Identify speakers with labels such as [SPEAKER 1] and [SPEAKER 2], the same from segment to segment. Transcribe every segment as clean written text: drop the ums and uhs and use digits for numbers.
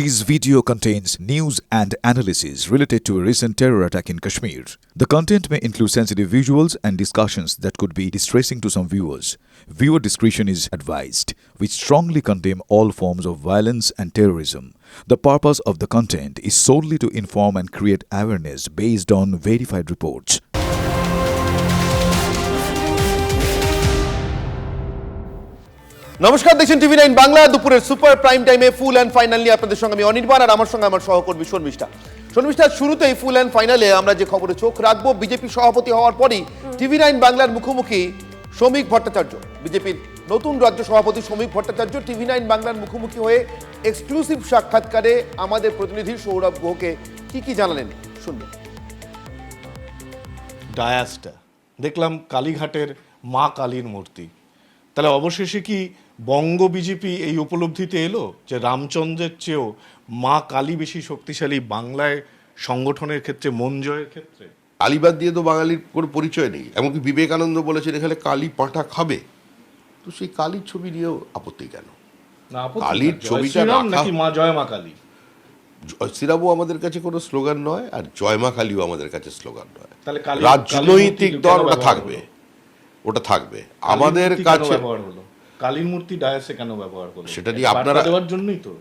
[SPEAKER 1] This video contains news and analysis related to a recent terror attack in Kashmir. The content may include sensitive visuals and discussions that could be distressing to some viewers. Viewer discretion is advised. We strongly condemn all forms of violence and terrorism. The purpose of the content is solely to inform and create awareness based on verified reports.
[SPEAKER 2] নমস্কার, দেখছেন টিভি9 বাংলা। দুপুরের super prime টাইমে full and final নিয়ে আপনাদের সঙ্গে আমি অনির্বাণ, আর আমার সঙ্গে আমার সহকর্মী শর্মিষ্ঠা। শুরুতেই ফুল অ্যান্ড ফাইনালে আমরা যে খবরে চোখ রাখবো, বিজেপি সভাপতি হওয়ার পরই টিভি9 বাংলার মুখোমুখি শ্রমিক ভট্টাচার্য। বিজেপির নতুন রাজ্য সভাপতি শ্রমিক ভট্টাচার্য টিভি9 বাংলার মুখোমুখি হয়ে এক্সক্লুসিভ সাক্ষাৎকারে আমাদের প্রতিনিধি সৌরভ গুহকে কি জানালেন শুনবো।
[SPEAKER 3] ডায়াসটা দেখলাম কালীঘাটের মা কালীর মূর্তি। তাহলে অবশেষে কি বঙ্গ বিজেপি এই উপলব্ধিতে এলো যে রামচন্দ্রের চেয়েও মা কালী বেশি শক্তিশালী বাংলায় সংগঠনের ক্ষেত্রে, মন জয়ের ক্ষেত্রে?
[SPEAKER 4] কালীবাদ দিয়ে তো বাঙালির কোনো পরিচয় নেই। এমনকি বিবেকানন্দ বলেছেন এখানে কালী পাঁঠা খাবে, তো সেই কালীর ছবি নিয়েও আপত্তি কেন? কালীর ছবিটা
[SPEAKER 3] নাকি মা জয় মা কালী?
[SPEAKER 4] জয় শ্রীরামও আমাদের কাছে কোনো স্লোগান নয়, আর জয় মা কালীও আমাদের কাছে স্লোগান নয়।
[SPEAKER 3] তাহলে
[SPEAKER 4] রাজনৈতিক দল ওটা থাকবে আমাদের কাছে।
[SPEAKER 3] কালীর মূর্তি ডায়াসে কেন ব্যবহার করলো?
[SPEAKER 4] সেটা নিয়ে আপনারা
[SPEAKER 3] দেওয়ার জন্যই তো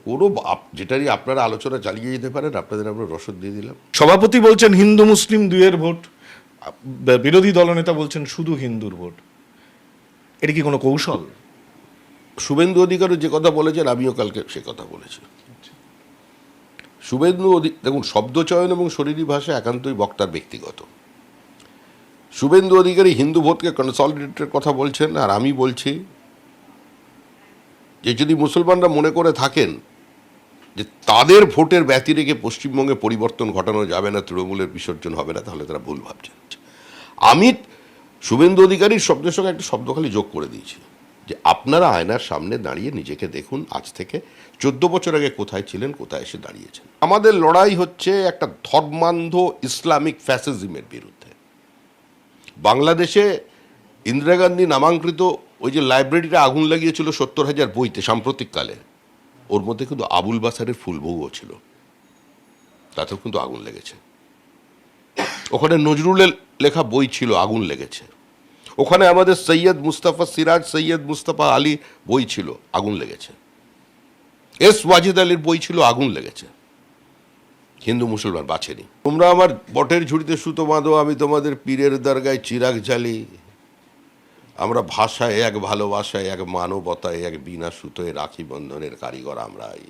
[SPEAKER 4] যেটা নিয়ে আপনারা আলোচনা চালিয়ে যেতে পারেন। আপনাদের আমরা রসদ দিয়ে দিলাম।
[SPEAKER 3] সভাপতি বলছেন হিন্দু মুসলিম দুইয়ের ভোট, বিরোধী দলনেতা বলছেন শুধু হিন্দুর ভোট। এটা কি কোনো কৌশল?
[SPEAKER 4] শুভেন্দু অধিকারী যে কথা বলেছেন আমিও কালকে সে কথা বলেছি। শুভেন্দু দেখুন, শব্দচয়ন এবং শরীরী ভাষা একান্তই বক্তার ব্যক্তিগত। শুভেন্দু অধিকারী হিন্দু ভোটকে কনসলিডেটের কথা বলছেন, আর আমি বলছি যে যদি মুসলমানরা মনে করে থাকেন যে তাদের ভোটের ব্যতি রেখে পশ্চিমবঙ্গে পরিবর্তন ঘটানো যাবে না, তৃণমূলের বিসর্জন হবে না, তাহলে তারা ভুল ভাবছেন। আমি শুভেন্দু অধিকারীর শব্দের সঙ্গে একটা শব্দ খালি যোগ করে দিয়েছি যে আপনারা আয়নার সামনে দাঁড়িয়ে নিজেকে দেখুন, আজ থেকে 14 বছর আগে কোথায় ছিলেন, কোথায় এসে দাঁড়িয়েছেন। আমাদের লড়াই হচ্ছে একটা ধর্মান্ধ ইসলামিক ফ্যাসিজমের বিরুদ্ধে। বাংলাদেশে ইন্দিরা গান্ধী নামাঙ্কৃত ওই যে লাইব্রেরিটা আগুন লাগিয়েছিল 70,000 বইতে সাম্প্রতিককালে, ওর মধ্যে কিন্তু আবুল বাসারের ফুলবউও ছিল, তাতেও কিন্তু আগুন লেগেছে। ওখানে নজরুলের লেখা বই ছিল, আগুন লেগেছে। ওখানে আমাদের সৈয়দ মুস্তাফা সিরাজ, সৈয়দ মুস্তাফা আলী বই ছিল, আগুন লেগেছে। এস ওয়াজিদ আলীর বই ছিল, আগুন লেগেছে। হিন্দু মুসলমান বাঁচেনি। তোমরা আমার বটের ঝুড়িতে সুতো বাঁধো, আমি তোমাদের পীরের দরগায় চিরাগ জ্বালি। আমরা ভাষায় এক, ভালোবাসায় এক, মানবতায় এক, বিনা সুতোয় রাখি বন্ধনের কারিগর আমরাই।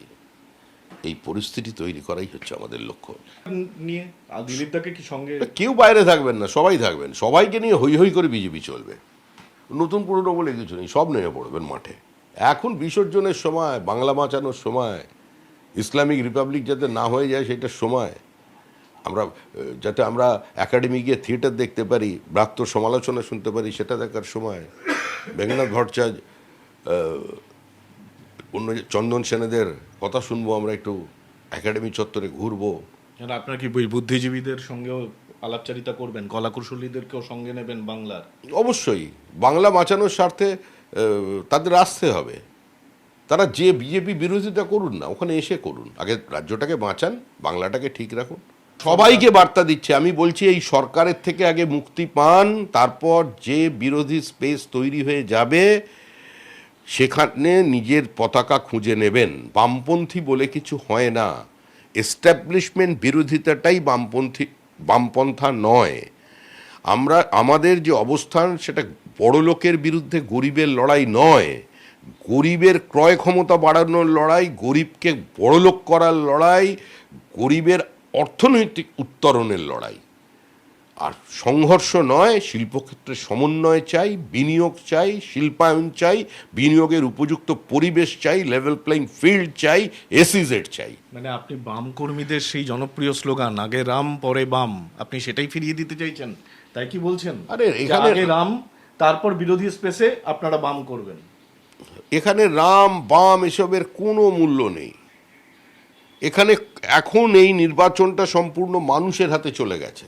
[SPEAKER 4] এই পরিস্থিতি তৈরি করাই হচ্ছে আমাদের লক্ষ্য।
[SPEAKER 3] নিয়ে দিলীপদাকে কি সঙ্গে
[SPEAKER 4] কেউ বাইরে থাকবেন না, সবাই থাকবেন। সবাইকে নিয়ে হই হই করে বিজেপি চলবে। নতুন পুরনো বলে কিছু নেই, সব নেমে পড়বেন মাঠে। এখন বিসর্জনের সময়, বাংলা বাঁচানোর সময়, ইসলামিক রিপাবলিক যাতে না হয়ে যায় সেটার সময়, যাতে আমরা একাডেমি গিয়ে থিয়েটার দেখতে পারি, ব্রাত্য সমালোচনা শুনতে পারি, সেটা দেখার সময়। মেঘনাথ ভট্টাচার্য, অন্য চন্দন সেনেদের কথা শুনবো, আমরা একটু একাডেমি চত্বরে ঘুরবো।
[SPEAKER 3] আপনার কি বুদ্ধিজীবীদের সঙ্গেও আলাপচারিতা করবেন, কলাকুশলীদেরকেও সঙ্গে নেবেন বাংলার?
[SPEAKER 4] অবশ্যই বাংলা বাঁচানোর স্বার্থে তাদের আসতে হবে। তারা যে বিজেপি বিরোধিতা করুন না, ওখানে এসে করুন। আগে রাজ্যটাকে বাঁচান, বাংলাটাকে ঠিক রাখুন। সবাইকে বার্তা দিচ্ছে, আমি বলছি এই সরকারের থেকে আগে মুক্তি পান, তারপর যে বিরোধী স্পেস তৈরি হয়ে যাবে সেখানে নিজের পতাকা খুঁজে নেবেন। বামপন্থী বলে কিছু হয় না। এস্টাবলিশমেন্ট বিরোধিতাটাই বামপন্থা নয়। আমাদের যে অবস্থান সেটা বড় লোকের বিরুদ্ধে গরিবের লড়াই নয়, গরিবের ক্রয় ক্ষমতা বাড়ানোর লড়াই, গরিবকে বড়লোক করার লড়াই, গরিবের অর্থনৈতিক উত্তরণের লড়াই। আর সংঘর্ষ নয়। শিল্পক্ষেত্রে সমন্বয় চাই, বিনিয়োগ চাই, শিল্পায়ন চাই, বিনিয়োগের উপযুক্ত পরিবেশ চাই, লেভেল প্লেইং ফিল্ড চাই, এসইজেড চাই।
[SPEAKER 3] মানে আপনি বাম কর্মীদের সেই জনপ্রিয় স্লোগান আগে রাম পরে বাম, আপনি সেটাই ফিরিয়ে দিতে চাইছেন, তাই কি বলছেন?
[SPEAKER 4] আরে এখানে
[SPEAKER 3] আগে রাম, তারপর বিরোধী স্পেসে আপনারা বাম করবেন।
[SPEAKER 4] এখানে রাম বাম এসবের কোনো মূল্য নেই। এখানে এখন এই নির্বাচনটা সম্পূর্ণ মানুষের হাতে চলে গেছে।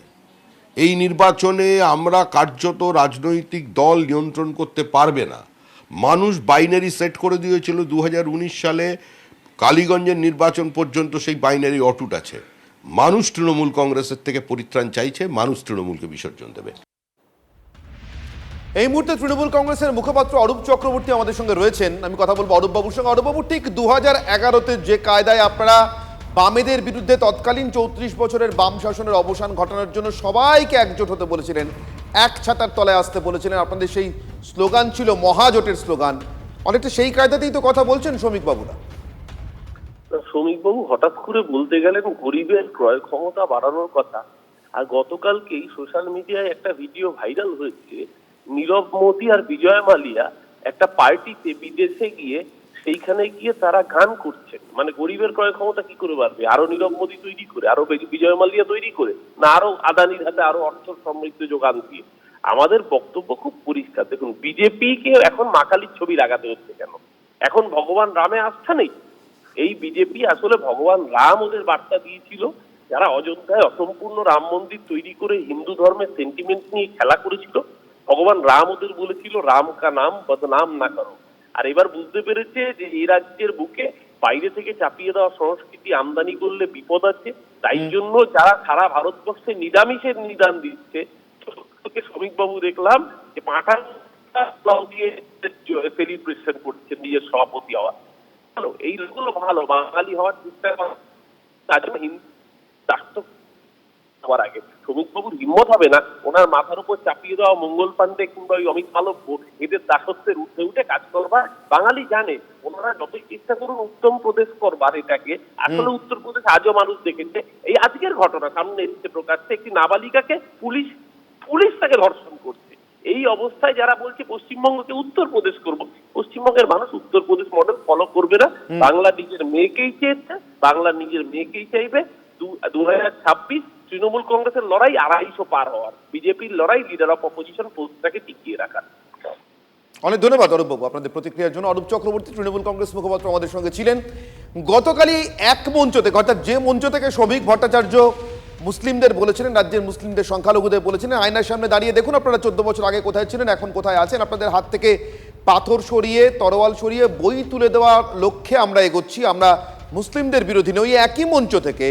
[SPEAKER 4] এই নির্বাচনে আমরা কার্যত রাজনৈতিক দল নিয়ন্ত্রণ করতে পারবে না। মানুষ বাইনারি সেট করে দিয়েছিল 2019 সালে কালীগঞ্জের নির্বাচন পর্যন্ত সেই বাইনারি অটুট আছে। মানুষ তৃণমূল কংগ্রেসের থেকে পরিত্রাণ চাইছে, মানুষ তৃণমূলকে বিসর্জন দেবে।
[SPEAKER 2] এই মুহূর্তে তৃণমূল কংগ্রেসের মুখপাত্র অরূপ চক্রবর্তী আমাদের সঙ্গে রয়েছেন। আমি কথা বলবো অরূপ বাবুর সঙ্গে। অরূপ বাবু, ঠিক 2011-তে যে কায়দায় আপনারা বামেদের বিরুদ্ধে তৎকালীন 34 বছরের বাম শাসনের অবসান ঘটানোর জন্য সবাইকে একজোট হতে বলেছিলেন, এক ছাতার তলায় আসতে বলেছিলেন, আপনাদের সেই স্লোগান ছিল মহাজোটের স্লোগান, অনেকটা সেই কায়দাতেই তো কথা বলছেন শ্রমিক বাবুরা।
[SPEAKER 5] শ্রমিকবাবু হঠাৎ করে বলতে গেলেন গরিবের ক্রয় ক্ষমতা বাড়ানোর কথা। আর গতকালকেই সোশ্যাল মিডিয়ায় একটা ভিডিও ভাইরাল হয়েছে, নীরব মোদী আর বিজয় মালিয়া একটা পার্টিতে বিদেশে গিয়ে সেইখানে গিয়ে তারা গান করছেন। মানে গরিবের ক্রয় ক্ষমতা কি করে বাড়বে? আরো নীরব মোদী তৈরি করে, আরো বিজয় মালিয়া তৈরি করে, না আরো আদানির হাতে আরো অর্থ সমৃদ্ধ যোগান দিয়ে? আমাদের বক্তব্য খুব পরিষ্কার। দেখুন, বিজেপিকে এখন মা কালীর ছবি লাগাতে হচ্ছে কেন? এখন ভগবান রামে আস্থা নেই? এই বিজেপি আসলে ভগবান রাম ওদের বার্তা দিয়েছিল, যারা অযোধ্যায় অসম্পূর্ণ রাম মন্দির তৈরি করে হিন্দু ধর্মের সেন্টিমেন্ট নিয়ে খেলা করেছিল। ভগবান রাম ওদের বলেছিল রাম কা নাম বদনাম না করো। আর এবার বুঝতে পেরেছে যে এই রাজ্যের বুকে বাইরে থেকে চাপিয়ে দেওয়া সংস্কৃতি আমদানি করলে বিপদ আছে। তাই জন্য যারা সারা ভারতবর্ষে নিরামিষের নিদান দিচ্ছে, শ্রমিকবাবু দেখলাম যে পাঁঠা দিয়ে সেলিব্রেশন করছে নিজের সভাপতি হওয়া। ভালো, এইগুলো ভালো, বাঙালি হওয়ার চেষ্টা করা। তার জন্য হিন্দু রাষ্ট্র হওয়ার আগে শ্রমিকবাবুর হিম্মত হবে না ওনার মাথার উপর চাপিয়ে দেওয়া মঙ্গল পান্ডে কিংবা ওই অমিত মালব্য এদের দাসত্বের উঠে উঠে কাজ করবার। বাঙালি জানে ওনারা যতই চেষ্টা করুন উত্তম প্রদেশ করবার এটাকে, আসলে উত্তরপ্রদেশ আজও মানুষ দেখেছে। এই আজকের ঘটনা সামনে এসেছে প্রকাশ্যে, একটি নাবালিকাকে পুলিশ তাকে ধর্ষণ করছে। এই অবস্থায় যারা বলছে পশ্চিমবঙ্গকে উত্তরপ্রদেশ করব, পশ্চিমবঙ্গের মানুষ উত্তরপ্রদেশ মডেল ফলো করবে না। বাংলা নিজের মেয়েকেই চেয়েছে, বাংলা নিজের মেয়েকেই চাইবে। 2026 তৃণমূল কংগ্রেসের লড়াই 250 পার হওয়ার, বিজেপির লড়াই লিডার অফ অপোজিশন পোস্টটাকে টিকিয়ে রাখার।
[SPEAKER 2] অনেক ধন্যবাদ অরূপ বাবু আপনাদের প্রতিক্রিয়ার জন্য। অরূপ চক্রবর্তী তৃণমূল কংগ্রেস মুখপাত্র আমাদের সঙ্গে ছিলেন। গতকালই এক মঞ্চ থেকে, অর্থাৎ যে মঞ্চ থেকে শ্রমিক ভট্টাচার্য মুসলিমদের বলেছিলেন, রাজ্যের মুসলিমদের সংখ্যালঘুদের বলেছিলেন আয়নার সামনে দাঁড়িয়ে দেখুন আপনারা 14 বছর আগে কোথায় ছিলেন, এখন কোথায় আছেন, আপনাদের হাত থেকে পাথর সরিয়ে তরোয়াল সরিয়ে বই তুলে দেওয়ার লক্ষ্যে আমরা এগোচ্ছি, আমরা মুসলিমদের বিরোধী নই। একই মঞ্চ থেকে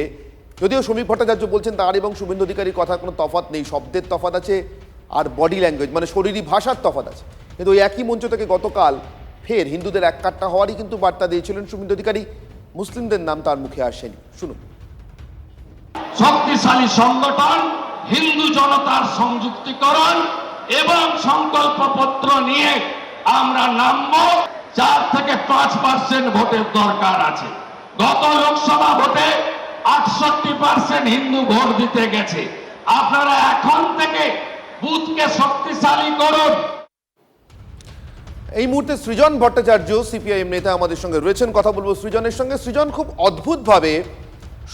[SPEAKER 2] যদিও শ্রমিক ভট্টাচার্য বলছেন তার এবং শুভেন্দু অধিকারীর কথা কোনো তফাৎ নেই, শব্দের তফাৎ আছে আর বডি ল্যাঙ্গুয়েজ মানে শরীরী ভাষার তফাৎ আছে, কিন্তু ওই একই মঞ্চ থেকে গতকাল ফের হিন্দুদের এক কাট্টা হওয়ারই কিন্তু বার্তা দিয়েছিলেন শুভেন্দু অধিকারী। মুসলিমদের নাম তার মুখে আসেনি, শুনুন।
[SPEAKER 6] শক্তিশালী সংগঠন, হিন্দু জনতার সংযুক্তিকরণ এবং সংকল্পপত্র নিয়ে আমরা নামবো। 4 থেকে 5% ভোটের দরকার আছে। গত লোকসভা ভোটে 68% হিন্দু ভোট দিতে গেছে। আপনারা এখন থেকে বুথকে শক্তিশালী করুন।
[SPEAKER 2] এই মুহূর্তে সৃজন ভট্টাচার্য সিপিআইএম নেতা আমাদের সঙ্গে রয়েছেন, কথা বলবো সৃজনের সঙ্গে। সৃজন, খুব অদ্ভুতভাবে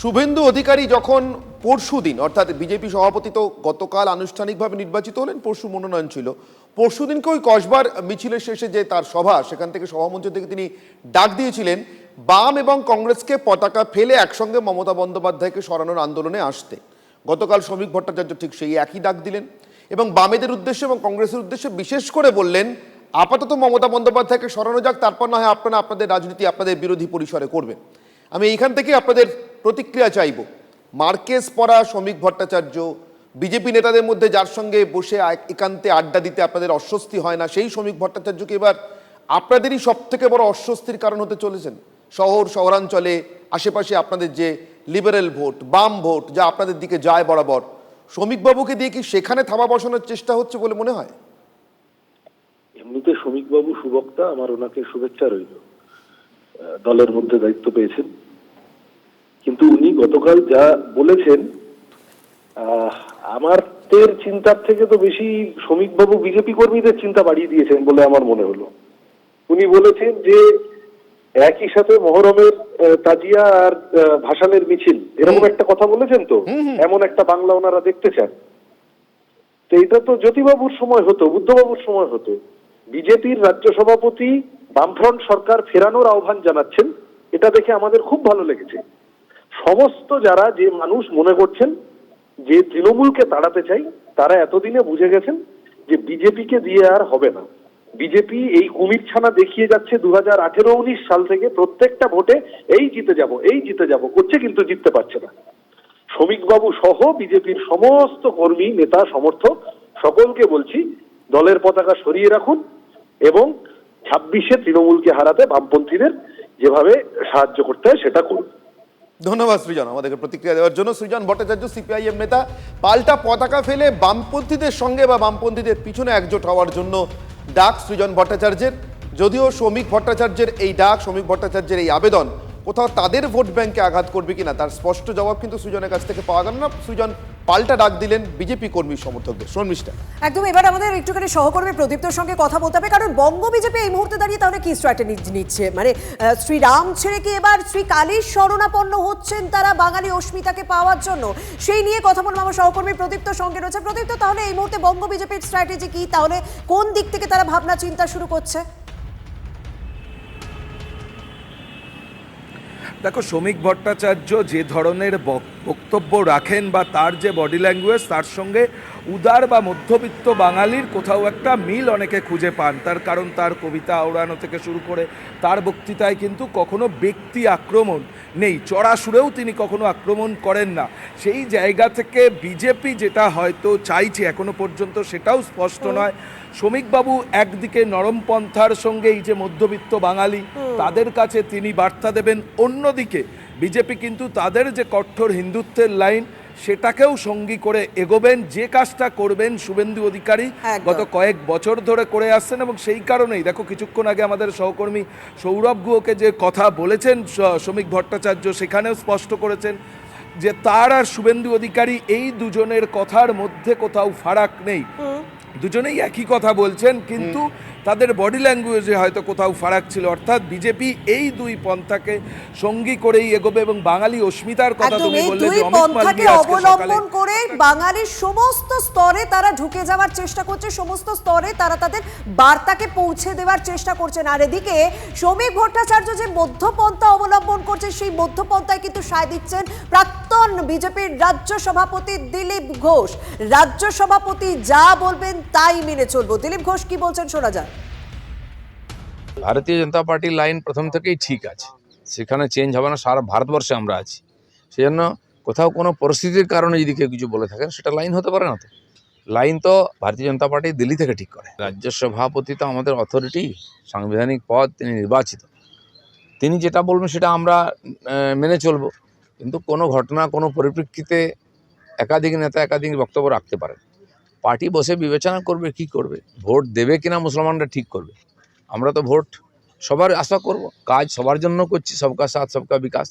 [SPEAKER 2] শুভেন্দু অধিকারী যখন পরশুদিন, অর্থাৎ বিজেপি সভাপতি তো গতকাল আনুষ্ঠানিকভাবে নির্বাচিত হলেন, পরশু মনোনয়ন ছিল, পরশুদিনকে ওই কসবার মিছিলের শেষে যে তার সভা, সেখান থেকে সভামঞ্চ থেকে তিনি ডাক দিয়েছিলেন বাম এবং কংগ্রেসকে পতাকা ফেলে একসঙ্গে মমতা বন্দ্যোপাধ্যায়কে সরানোর আন্দোলনে আসতে। গতকাল শ্রমিক ভট্টাচার্য ঠিক সেই একই ডাক দিলেন এবং বামেদের উদ্দেশ্যে এবং কংগ্রেসের উদ্দেশ্যে বিশেষ করে বললেন আপাতত মমতা বন্দ্যোপাধ্যায়কে সরানো যাক, তারপর না হয় আপনারা আপনাদের রাজনীতি আপনাদের বিরোধী পরিসরে করবেন। আমি এইখান থেকে আপনাদের প্রতিক্রিয়া চাইব। মার্কেস পড়া শ্রমিক ভট্টাচার্য বিজেপি নেতাদের মধ্যে যার সঙ্গে বসে একান্তে আড্ডা দিতে আপনাদের অস্বস্তি হয় না, সেই শ্রমিক ভট্টাচার্যকে এবার আপনাদেরই সব থেকে বড় অস্বস্তির কারণ হতে চলেছেন। শহরাঞ্চলে আশেপাশে আপনাদের যে লিবারেল ভোট, বাম ভোট যা আপনাদের দিকে যায় বরাবর, শ্রমিকবাবুকে দিয়ে কি সেখানে থাবা বসানোর চেষ্টা হচ্ছে বলে মনে হয়?
[SPEAKER 5] এমনিতে শ্রমিকবাবু সুবক্তা, আমার ওনাকে শুভেচ্ছা রইল, দলের মধ্যে দায়িত্ব পেয়েছেন। কিন্তু উনি গতকাল যা বলেছেন আমাদের চিন্তার থেকে তো বেশি শ্রমিকবাবু বিজেপি কর্মীদের চিন্তা বাড়িয়ে দিয়েছেন বলে আমার মনে হলো। উনি বলেছেন যে একই সাথে মহরমের তাজিয়া আর ভাসানের মিছিল, এরকম একটা কথা বলেছেন, তো এমন একটা বাংলা ওনারা দেখতে চান। তো এটা তো জ্যোতিবাবুর সময় হতো, বুদ্ধবাবুর সময় হতো। বিজেপির রাজ্য সভাপতি বামফ্রন্ট সরকার ফেরানোর আহ্বান জানাচ্ছেন, এটা দেখে আমাদের খুব ভালো লেগেছে। সমস্ত যারা যে মানুষ মনে করছেন যে তৃণমূলকে তাড়াতে চাই, তারা এতদিনে বুঝে গেছেন যে বিজেপিকে দিয়ে আর হবে না।
[SPEAKER 7] বিজেপি এই কুমির ছানা দেখিয়ে যাচ্ছে 2018-19 সাল থেকে প্রত্যেকটা ভোটে এই জিতে যাব করছে, কিন্তু জিততে পারছে না। শ্রমিকবাবু সহ বিজেপির সমস্ত কর্মী, নেতা, সমর্থক সকলকে বলছি, দলের পতাকা সরিয়ে রাখুন এবং 26-এ তৃণমূলকে হারাতে বামপন্থীদের যেভাবে সাহায্য করতে হয় সেটা করুন।
[SPEAKER 2] ধন্যবাদ সৃজন আমাদেরকে প্রতিক্রিয়া দেওয়ার জন্য। সৃজন ভট্টাচার্য, সিপিআইএম নেতা, পাল্টা পতাকা ফেলে বামপন্থীদের সঙ্গে বা বামপন্থীদের পিছনে একজোট হওয়ার জন্য ডাক সৃজন ভট্টাচার্যের। যদিও শ্রমিক ভট্টাচার্যের এই ডাক, শ্রমিক ভট্টাচার্যের এই আবেদন কোথাও তাদের ভোট ব্যাংকে আঘাত করবে কিনা তার স্পষ্ট জবাব কিন্তু সৃজনের কাছ থেকে পাওয়া গেল না। সৃজন পাল্টা ডাক দিলেন বিজেপি কর্মী সমর্থকদের। শর্মিষ্ঠা,
[SPEAKER 8] একদম এবার আমাদের একটুখানি সহকর্মী প্রদীপ্তর সঙ্গে কথা বলতে হবে, কারণ বঙ্গ বিজেপি এই মুহূর্তে দাঁড়িয়ে তাহলে কি স্ট্র্যাটেজি নিচ্ছে? মানে শ্রীরাম ছেড়ে কি এবার শ্রী কালীর শরণাপন্ন হচ্ছেন তারা বাঙালি অস্মিতাকে পাওয়ার জন্য? সেই নিয়ে কথা বলবো আমার সহকর্মী প্রদীপ্তর সঙ্গে রয়েছে। প্রদীপ্ত, তাহলে এই মুহূর্তে বঙ্গ বিজেপির স্ট্র্যাটেজি কি? তাহলে কোন দিক থেকে তারা ভাবনা চিন্তা শুরু করছে?
[SPEAKER 9] দেখো, শ্রমিক ভট্টাচার্য যে ধরনের বক্তব্য রাখেন বা তার যে বডি ল্যাঙ্গুয়েজ, তার সঙ্গে উদার বা মধ্যবিত্ত বাঙালির কোথাও একটা মিল অনেকে খুঁজে পান। তার কারণ তার কবিতা আওড়ানো থেকে শুরু করে তার বক্তৃতায় কিন্তু কখনো ব্যক্তি আক্রমণ নেই, চড়া সুরেও তিনি কখনো আক্রমণ করেন না। সেই জায়গা থেকে বিজেপি যেটা হয়তো চাইছে এখনো পর্যন্ত সেটাও স্পষ্ট নয়। শ্রমিকবাবু একদিকে নরমপন্থার সঙ্গে এই যে মধ্যবিত্ত বাঙালি তাদের কাছে তিনি বার্তা দেবেন, অন্যদিকে বিজেপি কিন্তু তাদের যে কঠোর হিন্দুত্বের লাইন সেটাকেও সঙ্গী করে এগোবেন। যে কাজটা করবেন শুভেন্দু অধিকারী গত কয়েক বছর ধরে করে আসছেন, এবং সেই কারণেই দেখো কিছুক্ষণ আগে আমাদের সহকর্মী সৌরভ গুহকে যে কথা বলেছেন শ্রমিক ভট্টাচার্য, সেখানেও স্পষ্ট করেছেন যে তার আর শুভেন্দু অধিকারী এই দুজনের কথার মধ্যে কোথাও ফারাক নেই, দুজনেই একই কথা বলছেন, কিন্তু তাদের বডি ল্যাঙ্গুয়েজে হয়তো কোথাও ফারাক ছিল। অর্থাৎ বিজেপি এই দুই পন্থাকে সঙ্গী করেই এগোবে এবং বাঙালি অস্মিতার কথা তুমি বললে যে অমিত মালভিয়া
[SPEAKER 8] অবলম্বন করে বাঙালির সমস্ত স্তরে তারা ঢুকে যাওয়ার চেষ্টা করছে, সমস্ত স্তরে তারা তাদের বার্তাকে পৌঁছে দেওয়ার চেষ্টা করছেন। আর এদিকে শ্রমিক ভট্টাচার্য যে মধ্যপন্থা অবলম্বন করছে, সেই মধ্যপন্থায় কিন্তু সায় দিচ্ছেন প্রাক্তন বিজেপির রাজ্য সভাপতি দিলীপ ঘোষ। রাজ্য সভাপতি যা বলবেন তাই মেনে চলবো। দিলীপ ঘোষ কি বলছেন শোনা যায়।
[SPEAKER 10] ভারতীয় জনতা পার্টির লাইন প্রথম থেকেই ঠিক আছে, সেখানে চেঞ্জ হবে না। সারা ভারতবর্ষে আমরা আছি, সেজন্য কোথাও কোনো পরিস্থিতির কারণে যদি কেউ কিছু বলে থাকেন সেটা লাইন হতে পারে না। তো লাইন তো ভারতীয় জনতা পার্টি দিল্লি থেকে ঠিক করে। রাজ্য সভাপতি তো আমাদের অথরিটি, সাংবিধানিক পদ, তিনি নির্বাচিত, তিনি যেটা বলবেন সেটা আমরা মেনে চলবো। কিন্তু কোনো ঘটনা, কোনো পরিপ্রেক্ষিতে একাধিক নেতা একাধিক বক্তব্য রাখতে পারেন। পার্টি বসে বিবেচনা করবে কি করবে, ভোট দেবে কিনা মুসলমানরা ঠিক করবে। আমরা তো ভোট সবার আশা করব, কাজ সবার জন্য করছি, সবকা সাথ সবকা বিকাশ।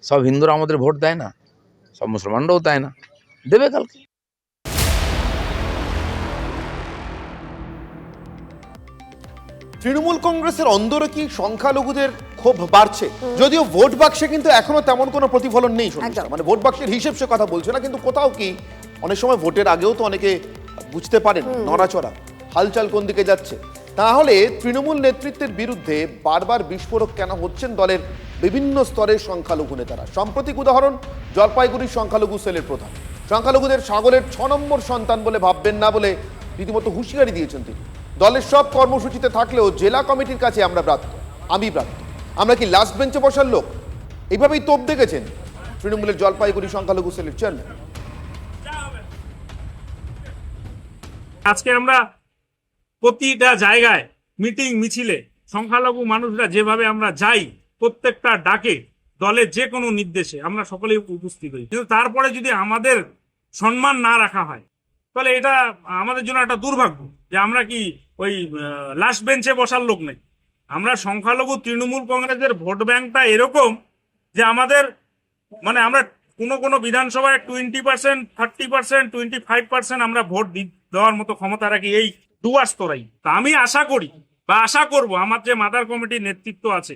[SPEAKER 10] সব হিন্দুরা আমাদের ভোট দেয় না, সব মুসলমানরাও দেয় না, দেবে কালকে।
[SPEAKER 2] তৃণমূল কংগ্রেসের অন্দরে কি সংখ্যালঘুদের ক্ষোভ বাড়ছে? যদিও ভোট বাক্সে কিন্তু এখনো তেমন কোনো প্রতিফলন নেই, মানে ভোট বাক্সের হিসেব সে কথা বলছে না, কিন্তু কোথাও কি অনেক সময় ভোটের আগেও তো অনেকে বুঝতে পারেন নড়াচড়া, হালচাল কোন দিকে যাচ্ছে। তাহলে তৃণমূল নেতৃত্বের বিরুদ্ধে বারবার বিস্ফোরক কেন হচ্ছেন দলের বিভিন্ন স্তরের সংখ্যালঘু নেতারা? সাম্প্রতিক উদাহরণ জলপাইগুড়ির সংখ্যালঘু সেলের প্রধান। সংখ্যালঘুদের ছাগলের 6 নম্বর সন্তান বলে ভাববেন না বলে রীতিমতো হুঁশিয়ারি দিয়েছেন তিনি। দলের সব কর্মসূচিতে থাকলেও জেলা কমিটির কাছে আমি ব্রাত্য, আমরা কি লাস্ট বেঞ্চে বসার লোক? এইভাবেই তোপ দেখেছেন তৃণমূলের জলপাইগুড়ি সংখ্যালঘু সেলের চেয়ারম্যান।
[SPEAKER 11] আজকে আমরা প্রতিটা জায়গায় মিটিং মিছিলে সংখ্যালঘু মানুষরা যেভাবে আমরা যাই, প্রত্যেকটা ডাকে, দলের যে কোনো নির্দেশে আমরা সকলেই উপস্থিত হই, কিন্তু তারপরে যদি আমাদের সম্মান না রাখা হয় তাহলে এটা আমাদের জন্য একটা দুর্ভাগ্য যে আমরা কি ওই লাস্ট বেঞ্চে বসার লোক নেই। আমরা সংখ্যালঘু তৃণমূল কংগ্রেসের ভোট ব্যাংকটা এরকম যে আমাদের মানে আমরা কোনো বিধানসভায় 20%, 30%, 25% আমরা ভোট দেওয়ার মতো ক্ষমতা রাখি এই ডুয়ার্স তোরাই। তা আমি আশা করি বা আশা করব আমার যে মাদার কমিটির নেতৃত্ব আছে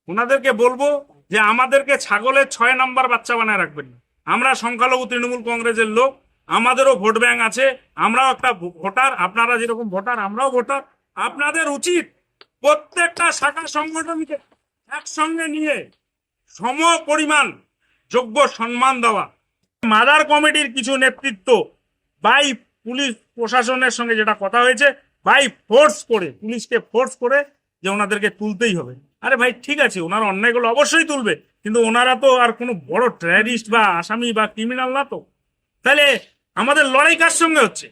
[SPEAKER 11] ওনাদেরকে বলবো যে আমাদেরকে ছাগলের 6 নম্বর বাচ্চা বানায় রাখবেন না। আমরা সংখ্যালঘু তৃণমূল কংগ্রেসের লোক, আমাদেরও ভোট ব্যাংক আছে, আমরাও একটা ভোটার, আপনারা যেরকম ভোটার আমরাও ভোটার। আপনাদের উচিত প্রত্যেকটা শাখা সংগঠনকে একসঙ্গে নিয়ে সম পরিমাণ যোগ্য সম্মান দেওয়া। মাদার কমিটির কিছু নেতৃত্ব বাই পুলিশ প্রশাসনের সঙ্গে যেটা কথা হয়েছে বাই ফোর্স করে, পুলিশকে ফোর্স করে যে ওনাদেরকে তুলতেই হবে। আরে ভাই ঠিক আছে, ওনার অন্যায়গুলো অবশ্যই তুলবে, কিন্তু ওনারা তো আর কোনো বড় টেররিস্ট বা আসামি বা ক্রিমিনাল না তো। তাহলে আমাদের লড়াই কার সঙ্গে হচ্ছে?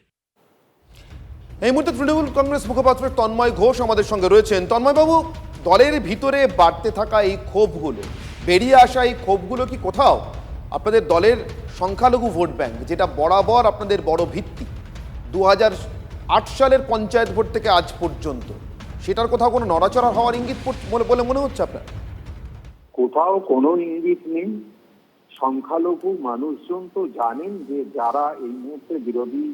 [SPEAKER 2] এই মুহূর্তে তৃণমূল কংগ্রেস মুখপাত্র তন্ময় ঘোষ আমাদের সঙ্গে রয়েছেন। তন্ময় বাবু, দলের ভিতরে বাড়তে থাকা এই ক্ষোভগুলো, বেরিয়ে আসা এই ক্ষোভগুলো কি কোথাও আপনাদের দলের সংখ্যালঘু ভোট ব্যাংক, যেটা বরাবর আপনাদের বড় ভিত্তি 2008 সালের পঞ্চায়েত ভোট থেকে আজ পর্যন্ত, সেটার কোথাও কোনো নড়াচড়া হওয়ার ইঙ্গিত বলে মনে হচ্ছে আপনার?
[SPEAKER 7] কোথাও কোনো ইঙ্গিত নেই। সংখ্যালঘু মানুষজন তো জানেন যে যারা এই মুহূর্তে বিরোধী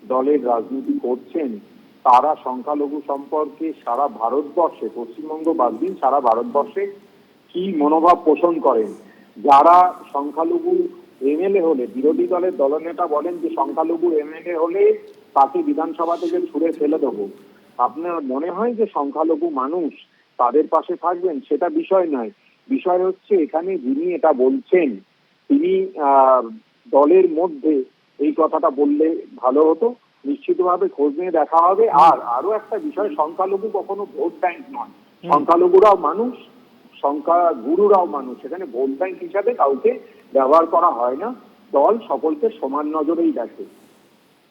[SPEAKER 7] দলের রাজনীতি করছেন তারা সংখ্যালঘু সম্পর্কে সারা ভারতবর্ষে, পশ্চিমবঙ্গ বাদ দিন, সারা ভারতবর্ষে কি মনোভাব পোষণ করেন। যারা সংখ্যালঘু এমএলএ হলে, বিরোধী দলের দলনেতা বলেন যে সংখ্যালঘু এমএলএ হলে তাকে বিধানসভা থেকে ছুড়ে ফেলে দেবো। আপনার মনে হয় যে সংখ্যালঘু মানুষ তাদের পাশে থাকবেন? সেটা বিষয় নয়। বিষয় হচ্ছে এখানে যিনি এটা বলছেন তিনি দলের মধ্যে এই কথাটা বললে ভালো হতো। নিশ্চিতভাবে খোঁজ নিয়ে দেখা হবে। আর আরো একটা বিষয়, সংখ্যালঘু কখনো ভোট ব্যাংক নয়। সংখ্যালঘুরাও মানুষ, সংখ্যাগুরুরাও মানুষ। এখানে ভোট ব্যাংক হিসাবে কাউকে ব্যবহার করা হয় না। দল সকলকে সমান নজরেই দেখে।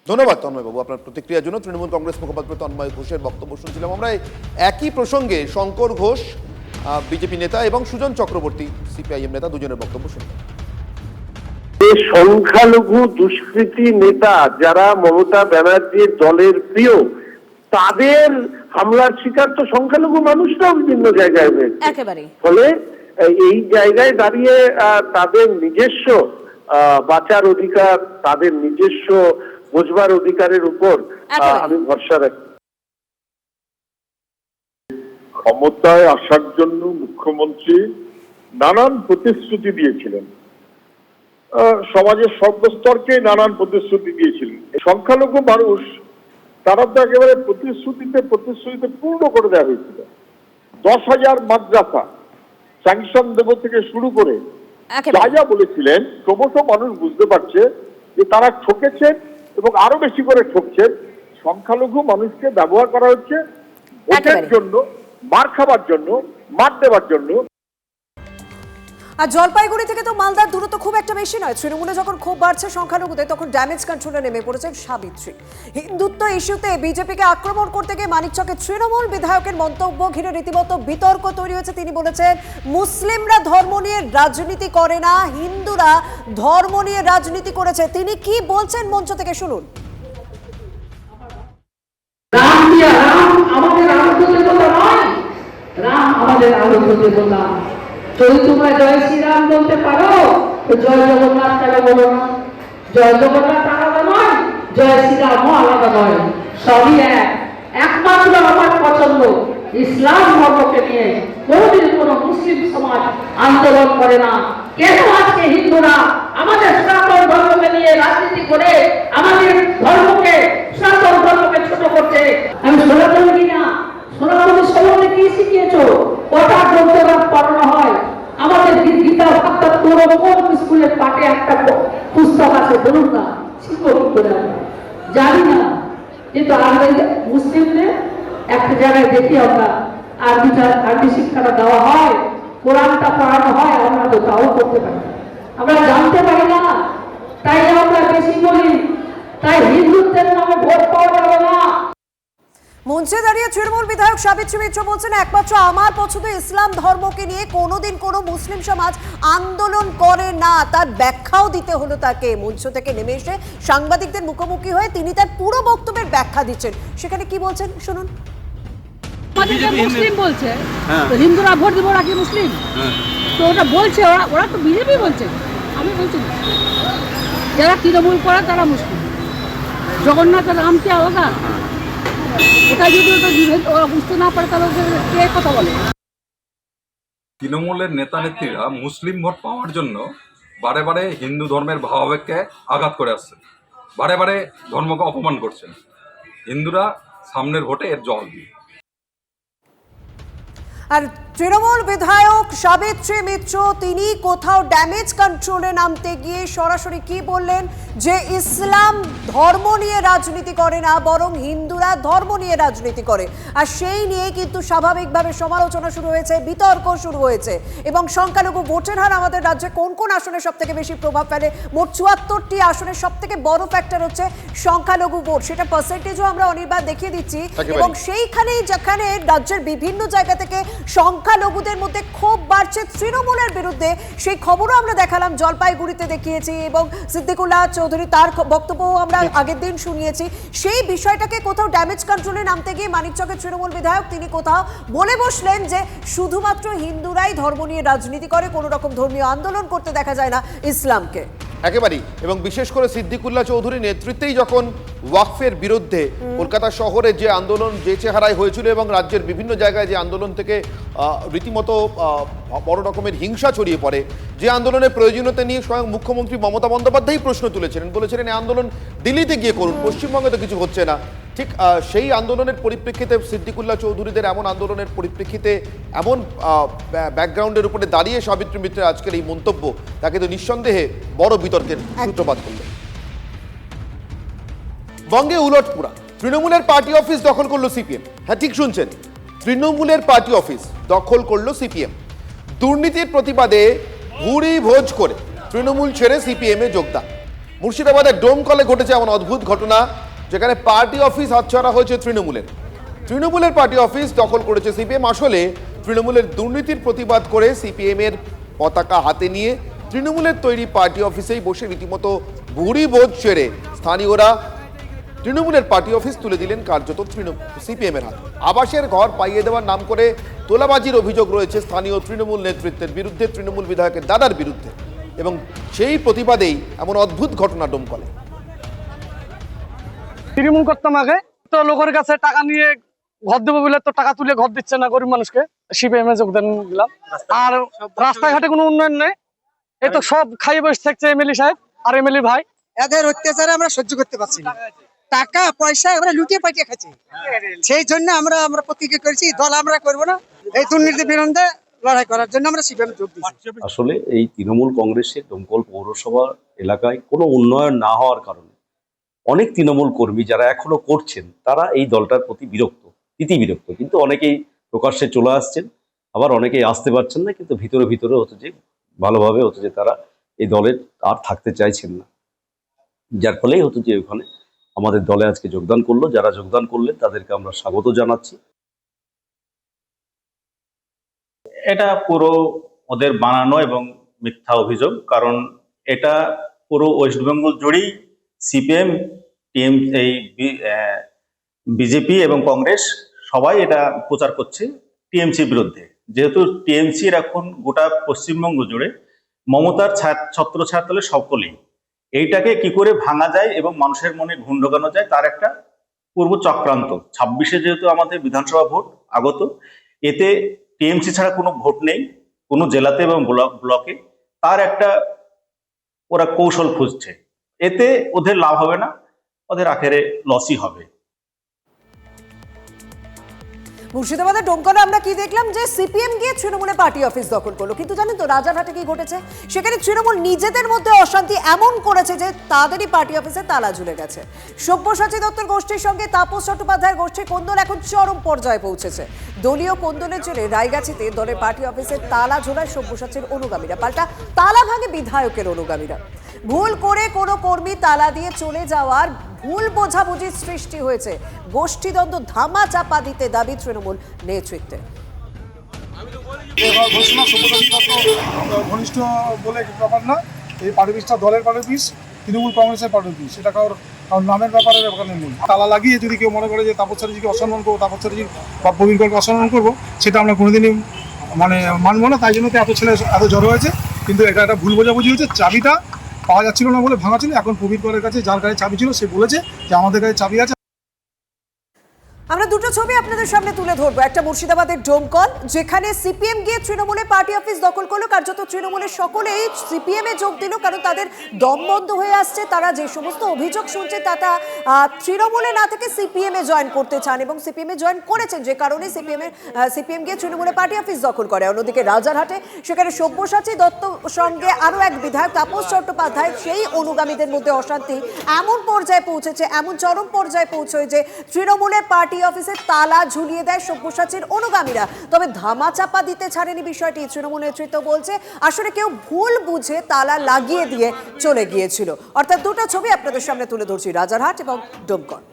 [SPEAKER 2] ধন্যবাদ তন্ময় বাবু আপনার প্রতিক্রিয়ার জন্য। তৃণমূল কংগ্রেস মুখপাত্র তন্ময় ঘোষের বক্তব্য শুনছিলাম আমরা। একই প্রসঙ্গে শঙ্কর ঘোষ বিজেপি নেতা এবং সুজন চক্রবর্তী সিপিআইএম নেতা, দুজনের বক্তব্য শুনলাম।
[SPEAKER 5] সংখ্যালঘু দুষ্কৃতী নেতা যারা মমতা ব্যানার্জির দলের প্রিয়, তাদের হামলার শিকার তো সংখ্যালঘু মানুষরাও বিভিন্ন জায়গায় হয়েছে।
[SPEAKER 8] একেবারে।
[SPEAKER 5] ফলে এই জায়গায় দাঁড়িয়ে তাদের নিজস্ব বাঁচার অধিকার, তাদের নিজস্ব বোঝবার অধিকারের উপর আমি ভরসা রাখি।
[SPEAKER 7] ক্ষমতায় আসার জন্য মুখ্যমন্ত্রী নানান প্রতিশ্রুতি দিয়েছিলেন, সমাজের সর্বস্তরকে নানান প্রতিশ্রুতি দিয়েছিলেন। সংখ্যালঘু মানুষ তারা তো একেবারে প্রতিশ্রুতিতে পূর্ণ করে দেওয়া হয়েছিল। 10,000 মাদ্রাসা স্যাংশন দেব থেকে শুরু করে যা যা বলেছিলেন, ক্রমশ মানুষ বুঝতে পারছে যে তারা ঠকেছেন এবং আরো বেশি করে ঠকছেন। সংখ্যালঘু মানুষকে ব্যবহার করা হচ্ছে ভোটের জন্য, মার খাবার জন্য, মার দেওয়ার জন্য।
[SPEAKER 8] আর জলপাইগুড়ি থেকে তো মালদার দূরত্ব খুব একটা বেশি নয়। তৃণমূলে যখন খুব বাড়ছে সংখ্যালঘুদের, তখন ড্যামেজ কন্ট্রোলে নেমে পড়েছেন সাবিত্রী। হিন্দুত্ব ইস্যুতে বিজেপিকে আক্রমণ করতে গিয়ে মানিকচকের তৃণমূল বিধায়কের মন্তব্য ঘিরে রীতিমতো বিতর্ক তৈরি হয়েছে। তিনি বলেছেন মুসলিমরা ধর্ম নিয়ে রাজনীতি করে না, হিন্দুরা ধর্ম নিয়ে রাজনীতি করেছে। তিনি কি বলছেন মঞ্চ থেকে শুনুন।
[SPEAKER 12] আমাদের আলোচ্য দেবতা নয়, রাম আমাদের আলোচ্য দেবতা। যদি তোমরা জয় শ্রীরাম বলতে পারো তো জয় জগন্নাথ কেন বলো না? জয় জগন্নাথ আলাদা নয়, জয় শ্রীরামও আলাদা নয়, সবই এক। একমাত্র আমার পছন্দ ইসলাম ধর্মকে নিয়ে কোনদিন কোন মুসলিম সমাজ আন্দোলন করে না। কেন আজকে হিন্দুরা আমাদের সনাতন ধর্মকে নিয়ে রাজনীতি করে আমাদের ধর্মকে, সনাতন ধর্মকে ছোট করছে? আমি সনাতন কিনা, সনাতনের সম্বন্ধে কি শিখিয়েছো? কটা গ্রন্থপাঠ পড়ানো হয়? আমাদের গীতা ভাগবত কোন স্কুলের পাঠে একটা পুস্তক আছে বলুন না? শিক্ষক করে জানি না। কিন্তু আমাদের মুসলিমদের একটা জায়গায় দেখি আমরা আরবি শিক্ষাটা দেওয়া হয়, কোরআনটা পড়ানো হয়, আমরা তো তাও করতে পারি না, আমরা জানতে পারি না। তাই আমরা বেশি বলি, তাই হিন্দুত্বের নামে ভোট পাওয়া যাবে না।
[SPEAKER 8] মঞ্চে দাঁড়িয়ে তৃণমূল বিধায়ক সাবিত্রী মিত্র বলছেন একমাত্র আমার পছন্দ ইসলাম ধর্মকে নিয়ে কোনোদিন কোনো মুসলিম সমাজ আন্দোলন করে না। তার ব্যাখ্যাও দিতে হলো তাকে। মঞ্চ থেকে নেমে এসে সাংবাদিকদের মুখোমুখি হয়ে তিনি তার পুরো বক্তব্যের ব্যাখ্যা দিচ্ছেন। সেখানে কি বলছেন শুনুন।
[SPEAKER 12] মুসলিম বলছে তো হিন্দুরা ভোট দেবো, ওরা কি মুসলিম? তো ওটা বলছে, ওরা তো বিজেপি বলছে, আমি বলছি না। যারা তৃণমূল করে তারা মুসলিম। জগন্নাথ রাম কি আলাদা? এটা যদি ওরা বুঝতে না পারে তাহলে কে কথা বলে?
[SPEAKER 13] তৃণমূলের নেতা নেত্রীরা মুসলিম ভোট পাওয়ার জন্য বারে বারে হিন্দু ধর্মের ভাবাবেগকে আঘাত করে আসছেন, বারে বারে ধর্মকে অপমান করছেন। হিন্দুরা সামনের ভোটে এর জবাব দিবে।
[SPEAKER 8] আর তৃণমূল বিধায়ক সাবিত্রী মিত্র তিনি কোথাও ড্যামেজ কন্ট্রোলে নামতে গিয়ে সরাসরি কি বললেন যে ইসলাম ধর্ম নিয়ে রাজনীতি করে না, বরং হিন্দুরা ধর্ম নিয়ে রাজনীতি করে। আর সেই নিয়ে কিন্তু স্বাভাবিকভাবে সমালোচনা শুরু হয়েছে, বিতর্ক শুরু হয়েছে। এবং সংখ্যালঘু ভোটের হার আমাদের রাজ্যে কোন কোন আসনে সব থেকে বেশি প্রভাব ফেলে, মোট ৭৪টি আসনের সব থেকে বড় ফ্যাক্টর হচ্ছে সংখ্যালঘু ভোট, সেটা পার্সেন্টেজও আমরা অনির্বাণ দেখিয়ে দিচ্ছি। এবং সেইখানেই যেখানে রাজ্যের বিভিন্ন জায়গা থেকে সংখ্যালঘুদের মধ্যে ক্ষোভ বাড়ছে তৃণমূলের বিরুদ্ধে, সেই খবরও আমরা দেখালাম, জলপাইগুড়িতে দেখিয়েছি এবং সিদ্দিকুল্লাহ চৌধুরী তার বক্তব্যও আমরা আগের দিন শুনিয়েছি। সেই বিষয়টাকে কোথাও ড্যামেজ কন্ট্রোলে নামতে গিয়ে মানিকচকের তৃণমূল বিধায়ক তিনি কোথাও বলে বসলেন যে শুধুমাত্র হিন্দুরাই ধর্ম নিয়ে রাজনীতি করে, কোনো রকম ধর্মীয় আন্দোলন করতে দেখা যায় না ইসলামকে।
[SPEAKER 2] একেবারেই, এবং বিশেষ করে সিদ্দিকুল্লাহ চৌধুরীর নেতৃত্বেই যখন ওয়াকফের বিরুদ্ধে কলকাতা শহরে যে আন্দোলন যে চেহারায় হয়েছিল এবং রাজ্যের বিভিন্ন জায়গায় যে আন্দোলন থেকে রীতিমতো বড় রকমের হিংসা ছড়িয়ে পড়ে, যে আন্দোলনের প্রয়োজনীয়তা নিয়ে স্বয়ং মুখ্যমন্ত্রী মমতা বন্দ্যোপাধ্যায় প্রশ্ন তুলেছিলেন, বলেছিলেন এই আন্দোলন দিল্লিতে গিয়ে করুন, পশ্চিমবঙ্গে তো কিছু হচ্ছে না। ঠিক সেই আন্দোলনের পরিপ্রেক্ষিতে সিদ্দিকুল্লাহ চৌধুরীদের এমন আন্দোলনের পরিপ্রেক্ষিতে এমন ব্যাকগ্রাউন্ডের উপরে দাঁড়িয়ে সাবিত্রী মিত্রের আজকের এই মন্তব্য তাকে তো নিঃসন্দেহে বড় বিতর্কের সূত্রপাত করল। বঙ্গে উলটপুরা, তৃণমূলের পার্টি অফিস দখল করলো সিপিএম। হ্যাঁ, ঠিক শুনছেন, তৃণমূলের পার্টি অফিস দখল করলো সিপিএম। দুর্নীতির প্রতিবাদে ভুরি ভোজ করে তৃণমূল ছেড়ে সিপিএমে যোগদান। মুর্শিদাবাদের ডোমকলে ঘটেছে এমন অদ্ভুত ঘটনা, যেখানে পার্টি অফিস হাতছাড়া হয়েছে তৃণমূলের পার্টি অফিস দখল করেছে সিপিএম। আসলে তৃণমূলের দুর্নীতির প্রতিবাদ করে সিপিএম এর পতাকা হাতে নিয়ে তৃণমূলের তৈরি পার্টি অফিসেই বসে রীতিমতো ভুরি ভোজ সেরে স্থানীয়রা তৃণমূলের পার্টি অফিস তুলে দিলেন কার্যত সিপিএম এর হাতে। আবাসের ঘর পাইয়ে দেওয়ার নাম করে তোলাবাজির অভিযোগ রয়েছে স্থানীয় তৃণমূল নেতৃত্বের বিরুদ্ধে, তৃণমূল বিধায়কের দাদার বিরুদ্ধে, এবং সেই প্রতিবাদেই এমন অদ্ভুত ঘটনা ডোমকলে।
[SPEAKER 14] তৃণমূল করতাম আগে, তো লোকের কাছে টাকা নিয়ে ঘর দেবো বলে তো টাকা তুলে ঘর দিচ্ছে না গরিব মানুষকে, সিপিএম এ যোগদান দিলাম। আর রাস্তাঘাটে কোনো উন্নয়ন নেই, এই তো সব খাইয়ে বসে থাকছে এমএলএ সাহেব আর এমএলএ ভাই।
[SPEAKER 15] এদের অত্যাচারে আমরা সহ্য করতে পারছি না, টাকা পয়সা আমরা লুটিয়ে পাঠিয়ে খাচ্ছি। সেই জন্য আমরা প্রতিজ্ঞা করেছি দল আমরা করবো না, এই দুর্নীতির বিরুদ্ধে লড়াই করার জন্য আমরা সিপিএম যোগ দিচ্ছি।
[SPEAKER 16] আসলে এই তৃণমূল কংগ্রেসের দমকল পৌরসভা এলাকায় কোনো উন্নয়ন না হওয়ার কারণে অনেক তৃণমূল কর্মী যারা এখনো করছেন তারা এই দলটার প্রতি বিরক্ত, বিরক্ত। কিন্তু অনেকেই প্রকাশ্যে চলে আসছেন, আবার অনেকেই আসতে পারছেন না, কিন্তু ভিতরে ভিতরে হচ্ছে যে ভালোভাবে হচ্ছে যে তারা এই দলে আর থাকতে চাইছেন না, যার ফলেই হচ্ছে যে ওখানে আমাদের দলে আজকে যোগদান করলো। যারা যোগদান করলেন তাদেরকে আমরা স্বাগত জানাচ্ছি।
[SPEAKER 17] এটা পুরো ওদের বানানো এবং মিথ্যা অভিযোগ, কারণ এটা পুরো ওয়েস্ট বেঙ্গল জুড়েই সিপিএম, বিজেপি এবং কংগ্রেস সবাই এটা প্রচার করছে টিএমসির বিরুদ্ধে। যেহেতু টিএমসির এখন গোটা পশ্চিমবঙ্গ জুড়ে মমতার ছত্র ছায়াতলে সকলেই, এইটাকে কি করে ভাঙা যায় এবং মানুষের মনে ঘুণ ঢোকানো যায় তার একটা পূর্ব চক্রান্ত। 26-এ যেহেতু আমাদের বিধানসভা ভোট আগত, এতে টিএমসি ছাড়া কোনো ভোট নেই কোনো জেলাতে এবং ব্লকে, তার একটা ওরা কৌশল খুঁজছে। এতে ওদের লাভ হবে না, ওদের আখেরে লসই হবে।
[SPEAKER 8] মুর্শিদাবাদের ডোমকলে আমরা কি দেখলাম যে সিপিএম গিয়ে তৃণমূলের পার্টি অফিস দখল করলো, কিন্তু জানেন তো রাজারহাটে কি ঘটেছে, সেখানে তৃণমূল নিজেদের মধ্যে অশান্তি এমন করেছে যে তাদেরই পার্টি অফিসে তালা ঝুলে গেছে। সব্যসাচী দত্তর গোষ্ঠীর সঙ্গে তাপস চট্টোপাধ্যায়ের গোষ্ঠীর কোন্দল এখন চরম পর্যায়ে পৌঁছেছে। দলীয় কোন্দলের জেরে রায়গাছিতে দলের পার্টি অফিসে তালা ঝোলায় সব্যসাচীর অনুগামীরা, পাল্টা তালা ভাঙে বিধায়কের অনুগামীরা। ভুল করে কোনো কর্মী তালা দিয়ে চলে যাওয়ার ভুল বোঝাবুঝির সৃষ্টি হয়েছে, গোষ্ঠীদ্বন্দ্ব ধামা চাপা দিতে দাবি তৃণমূল নেতৃত্বে।
[SPEAKER 14] ঘনিষ্ঠ বলে ব্যাপার না, এই পার্টি অফিসটা দলের পার্টি অফিস, তৃণমূল কংগ্রেসের পার্টি অফিস, সেটা কারোর নামের ব্যাপারে ব্যাপার নেই। তালা লাগিয়ে যদি কেউ মনে করে যে তাপস্যারীজিকে অসম্মান করবো, তাপস্যারীজি বা প্রবীণকে অসম্মান করবো, সেটা আমরা কোনোদিনই মানবো না। তাই জন্য তো এত ছেলে এত জড়ো হয়েছে, কিন্তু এটা একটা ভুল বোঝাবুঝি হয়েছে। চাবিটা পাওয়া যাচ্ছিল না বলে ভাঙা ছিল, এখন প্রবীণ করের কাছে যার কাছে চাবি ছিল সে বলেছে যে আমাদের কাছে চাবি আছে।
[SPEAKER 8] আমরা দুটো ছবি আপনাদের সামনে তুলে ধরবো। একটা মুর্শিদাবাদের ডোমকল, যেখানে সিপিএম গিয়ে তৃণমূলের পার্টি অফিস দখল করলো। কার্যত তৃণমূলের সকলেই সিপিএম এ যোগ দিল, কারণ তাদের দম বন্ধ হয়ে আসছে। তারা যে সমস্ত অভিযোগ শুনছে তারা তৃণমূলে না থেকে সিপিএম এ জয়েন করতে চান এবং সিপিএম এ জয়েন করেছেন, যে কারণে সিপিএম গিয়ে তৃণমূলের পার্টি অফিস দখল করে। অন্যদিকে রাজারহাটে সেখানে সব্যসাচী দত্ত সঙ্গে আরো এক বিধায়ক তাপস চট্টোপাধ্যায়, সেই অনুগামীদের মধ্যে অশান্তি এমন পর্যায়ে পৌঁছেছে, এমন চরম পর্যায়ে পৌঁছয় যে তৃণমূলের পার্টি অফিসে তালা ঝুলিয়ে দেয় সব্যসাচীর অনুগামীরা। তবে ধামাচাপা দিতে ছাড়েনি বিষয়টি। তৃণমূল নেতৃত্ব বলছে আসলে কেউ ভুল বুঝে তালা লাগিয়ে দিয়ে চলে গিয়েছিল। অর্থাৎ দুটো ছবি আপনাদের সামনে তুলে ধরছি, রাজারহাট এবং ডোমকল।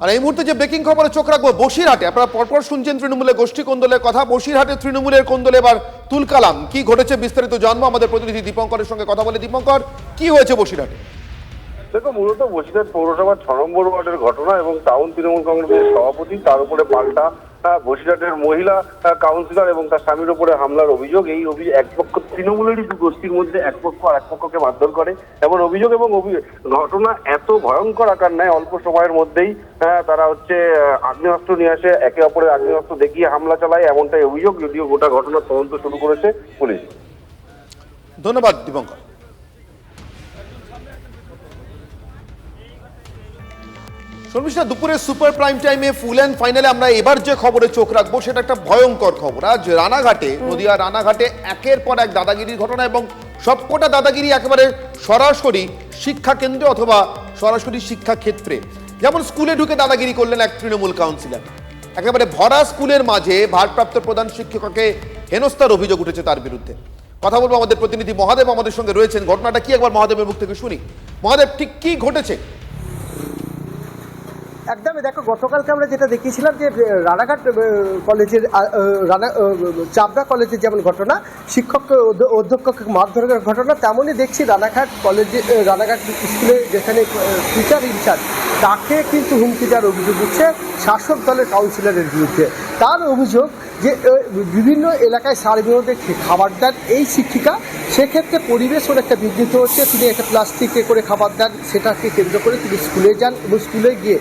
[SPEAKER 2] আর এই মুহূর্তে যে ব্রেকিং খবরে চোখ রাখবো বসিরহাটে। আপনারা পরপর শুনছেন তৃণমূলের গোষ্ঠী কোন্দলের কথা। বসিরহাটে তৃণমূলের কোন্দলে এবার তুলকালাম। কি ঘটেছে বিস্তারিত জানবো আমাদের প্রতিনিধি দীপঙ্করের সঙ্গে কথা বলে। দীপঙ্কর, কি হয়েছে বসিরহাটে?
[SPEAKER 18] দেখো, মূলত বসিরহাট পৌরসভার 6 নম্বর ওয়ার্ডের ঘটনা এবং টাউন তৃণমূল কংগ্রেসের সভাপতি, তার উপরে পাল্টা বসিরহাটের মহিলা কাউন্সিলর এবং তার স্বামীর উপরে হামলার অভিযোগ। এই অভিযোগ এক পক্ষ তৃণমূলেরই দু গোষ্ঠীর মধ্যে এক পক্ষ আর এক পক্ষকে মারধর করে এমন অভিযোগ, এবং ঘটনা এত ভয়ঙ্কর আকার নেয় অল্প সময়ের মধ্যেই তারা আগ্নেয়াস্ত্র নিয়ে আসে, একে অপরের আগ্নেয়াস্ত্র দেখিয়ে হামলা চালায়, এমনটাই অভিযোগ। যদিও গোটা ঘটনার তদন্ত শুরু করেছে পুলিশ।
[SPEAKER 2] ধন্যবাদ দীপঙ্কর। শর্মিষ্ঠা, দুপুরে সুপার প্রাইম টাইমে ফুল অ্যান্ড ফাইনালে আমরা এবার যে খবরে চোখ রাখবো সেটা একটা ভয়ঙ্কর খবর। আজ রানাঘাটে, নদিয়া রানাঘাটে একের পর এক দাদাগিরির ঘটনা, এবং সবকটা দাদাগিরি একেবারে সরাসরি শিক্ষা কেন্দ্রে অথবা সরাসরি শিক্ষা ক্ষেত্রে। যেমন স্কুলে ঢুকে দাদাগিরি করলেন এক তৃণমূল কাউন্সিলর। একেবারে ভরা স্কুলের মাঝে ভারপ্রাপ্ত প্রধান শিক্ষককে হেনস্থার অভিযোগ উঠেছে তার বিরুদ্ধে। কথা বলবো আমাদের প্রতিনিধি মহাদেব আমাদের সঙ্গে রয়েছেন। ঘটনাটা কি একবার মহাদেবের মুখ থেকে শুনি। মহাদেব, ঠিক কি ঘটেছে?
[SPEAKER 19] একদমই, দেখো, গতকালকে আমরা যেটা দেখিয়েছিলাম যে রানাঘাট কলেজের চাবড়া কলেজের যেমন ঘটনা, শিক্ষককে অধ্যক্ষকে মারধরের ঘটনা, তেমনই দেখছি রানাঘাট কলেজে, রানাঘাট স্কুলে যেখানে টিচার ইনচার্জ, তাকে কিন্তু হুমকি দেওয়ার অভিযোগ উঠছে শাসক দলের কাউন্সিলরের বিরুদ্ধে। তার অভিযোগ যে বিভিন্ন এলাকায় সার্বিকভাবে খাবার দেন এই শিক্ষিকা, সেক্ষেত্রে পরিবেশ ওর একটা বিঘ্নিত হচ্ছে। তিনি একটা প্লাস্টিকে করে খাবার দেন, সেটাকে কেন্দ্র করে তিনি স্কুলে যান এবং স্কুলে গিয়ে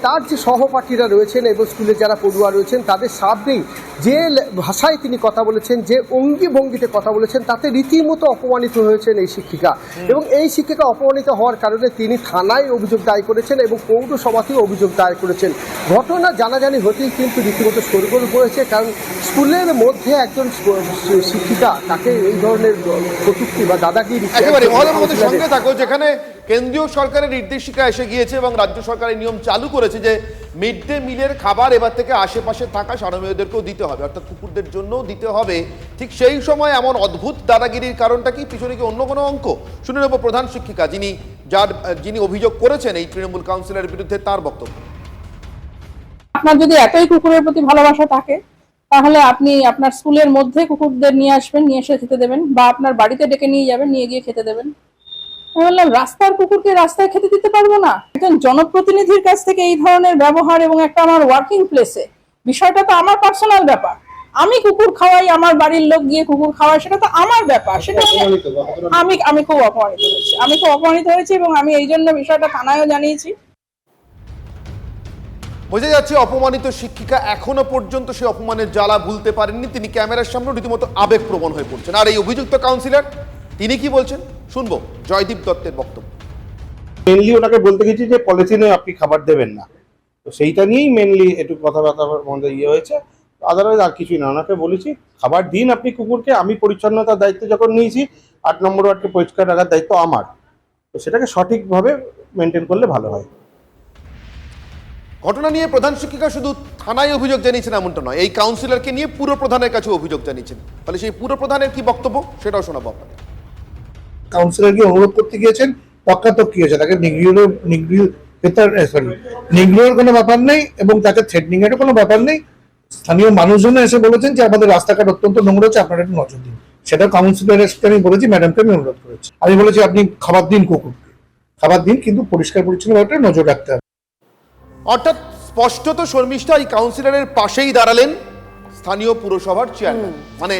[SPEAKER 19] তার যে সহপাঠীরা রয়েছেন এবং স্কুলে যারা পড়ুয়া রয়েছেন তাদের সামনেই যে ভাষায় তিনি কথা বলেছেন, যে অঙ্গি ভঙ্গিতে কথা বলেছেন, তাতে রীতিমতো অপমানিত হয়েছেন এই শিক্ষিকা। এবং এই শিক্ষিকা অপমানিত হওয়ার কারণে তিনি থানায় অভিযোগ দায়ের করেছেন এবং পৌরসভাতেও অভিযোগ দায়ের করেছেন। ঘটনা জানাজানি হতেই কিন্তু রীতিমতো শোরগোল পড়েছে, কারণ স্কুলের মধ্যে একজন শিক্ষিকা তাকে এই ধরনের কটূক্তি বা দাদাগিরি।
[SPEAKER 2] একেবারে আমাদের সঙ্গে থাকো, যেখানে কেন্দ্রীয় সরকারের নির্দেশিকা এসে গিয়েছে এবং রাজ্য সরকারের নিয়ম চালু করেছে যে মিড ডে মিলের খাবার এবার থেকে আশেপাশে থাকা সারমেয়দেরকেও দিতে হবে, অর্থাৎ কুকুরদের জন্যও দিতে হবে। ঠিক সেই সময় এমন অদ্ভুত দাদাগিরির কারণটা কি? পিছনে কি অন্য কোনো অঙ্ক? শুনে নেব প্রধান শিক্ষিকা যিনি অভিযোগ করেছেন এই তৃণমূল কাউন্সিলরের বিরুদ্ধে, তার বক্তব্য।
[SPEAKER 12] আপনার যদি এতই কুকুরের প্রতি ভালোবাসা থাকে তাহলে আপনি আপনার স্কুলের মধ্যে কুকুরদের নিয়ে আসবেন, নিয়ে এসে খেতে দেবেন, বা আপনার বাড়িতে ডেকে নিয়ে যাবেন, নিয়ে গিয়ে খেতে দেবেন। আমি বললাম, রাস্তার কুকুরকে রাস্তায় খেতে দিতে পারবো না? একজন জনপ্রতিনিধির কাছ থেকে এই ধরনের ব্যবহার, এবং একটা আমার ওয়ার্কিং প্লেসে, বিষয়টা তো আমার পার্সোনাল ব্যাপার। আমি কুকুর খাওয়াই, আমার বাড়ির লোক গিয়ে কুকুর খাওয়ায়, সেটা তো আমার ব্যাপার। সেটা আমি খুব অপমানিত হয়েছি এবং আমি এই জন্য বিষয়টা থানায়ও জানিয়েছি।
[SPEAKER 2] বোঝা যাচ্ছে অপমানিত শিক্ষিকা এখনো পর্যন্ত সেই অপমানের জ্বালা ভুলতে পারেননি। তিনি ক্যামেরার সামনে রীতিমতো আবেগপ্রবণ হয়ে পড়ছেন। আর এই অভিযুক্ত কাউন্সিলর তিনি কি বলছেন শুনবো, জয়দীপ দত্তের বক্তব্য।
[SPEAKER 14] মেনলি ওনাকে বলতে গেছি যে পলিথিনে আপনি খাবার দেবেন না, তো সেইটা নিয়েই মেনলি একটু কথাবার্তা মধ্যে হয়েছে। আদারওয়াইজ আর কিছুই না। ওনাকে বলেছি খাবার দিন আপনি কুকুরকে। আমি পরিচ্ছন্নতার দায়িত্ব যখন নিয়েছি, 8 নম্বর ওয়ার্ডকে পরিষ্কার রাখার দায়িত্ব আমার, তো সেটাকে সঠিকভাবে মেনটেন করলে ভালো হয়।
[SPEAKER 2] ঘটনা নিয়ে প্রধান শিক্ষিকা শুধু থানায় অভিযোগ জানিয়েছেন এমনটা নয়, এই কাউন্সিলরকে নিয়ে পুরো প্রধানের কাছে অভিযোগ জানিয়েছেন। ফলে সেই পুরো প্রধানের কি বক্তব্য সেটাও শোনাবো আপনাদের।
[SPEAKER 14] কাউন্সিলরকে অনুরোধ করতে গিয়েছেন, তর্কাতর্কি হয়েছে, তাকে নিগ্রহের কোনো ব্যাপার নেই এবং তাকে থ্রেটনিং এর কোনো ব্যাপার নেই। স্থানীয় মানুষজন এসে বলেছেন যে আমাদের রাস্তাঘাট অত্যন্ত নোংরা হচ্ছে, আপনারা একটু নজর দিন। সেটা কাউন্সিলরের সাথে আমি বলেছি, ম্যাডামকে আমি অনুরোধ করেছি। আমি বলেছি আপনি খাবার দিন কুকুরকে, খাবার দিন, কিন্তু পরিষ্কার পরিচ্ছন্ন ব্যাপারে নজর রাখতে হবে।
[SPEAKER 2] অর্থাৎ স্পষ্টত শর্মিষ্ঠা এই কাউন্সিলরের পাশেই দাঁড়ালেন স্থানীয় পুরসভার চেয়ারম্যান। মানে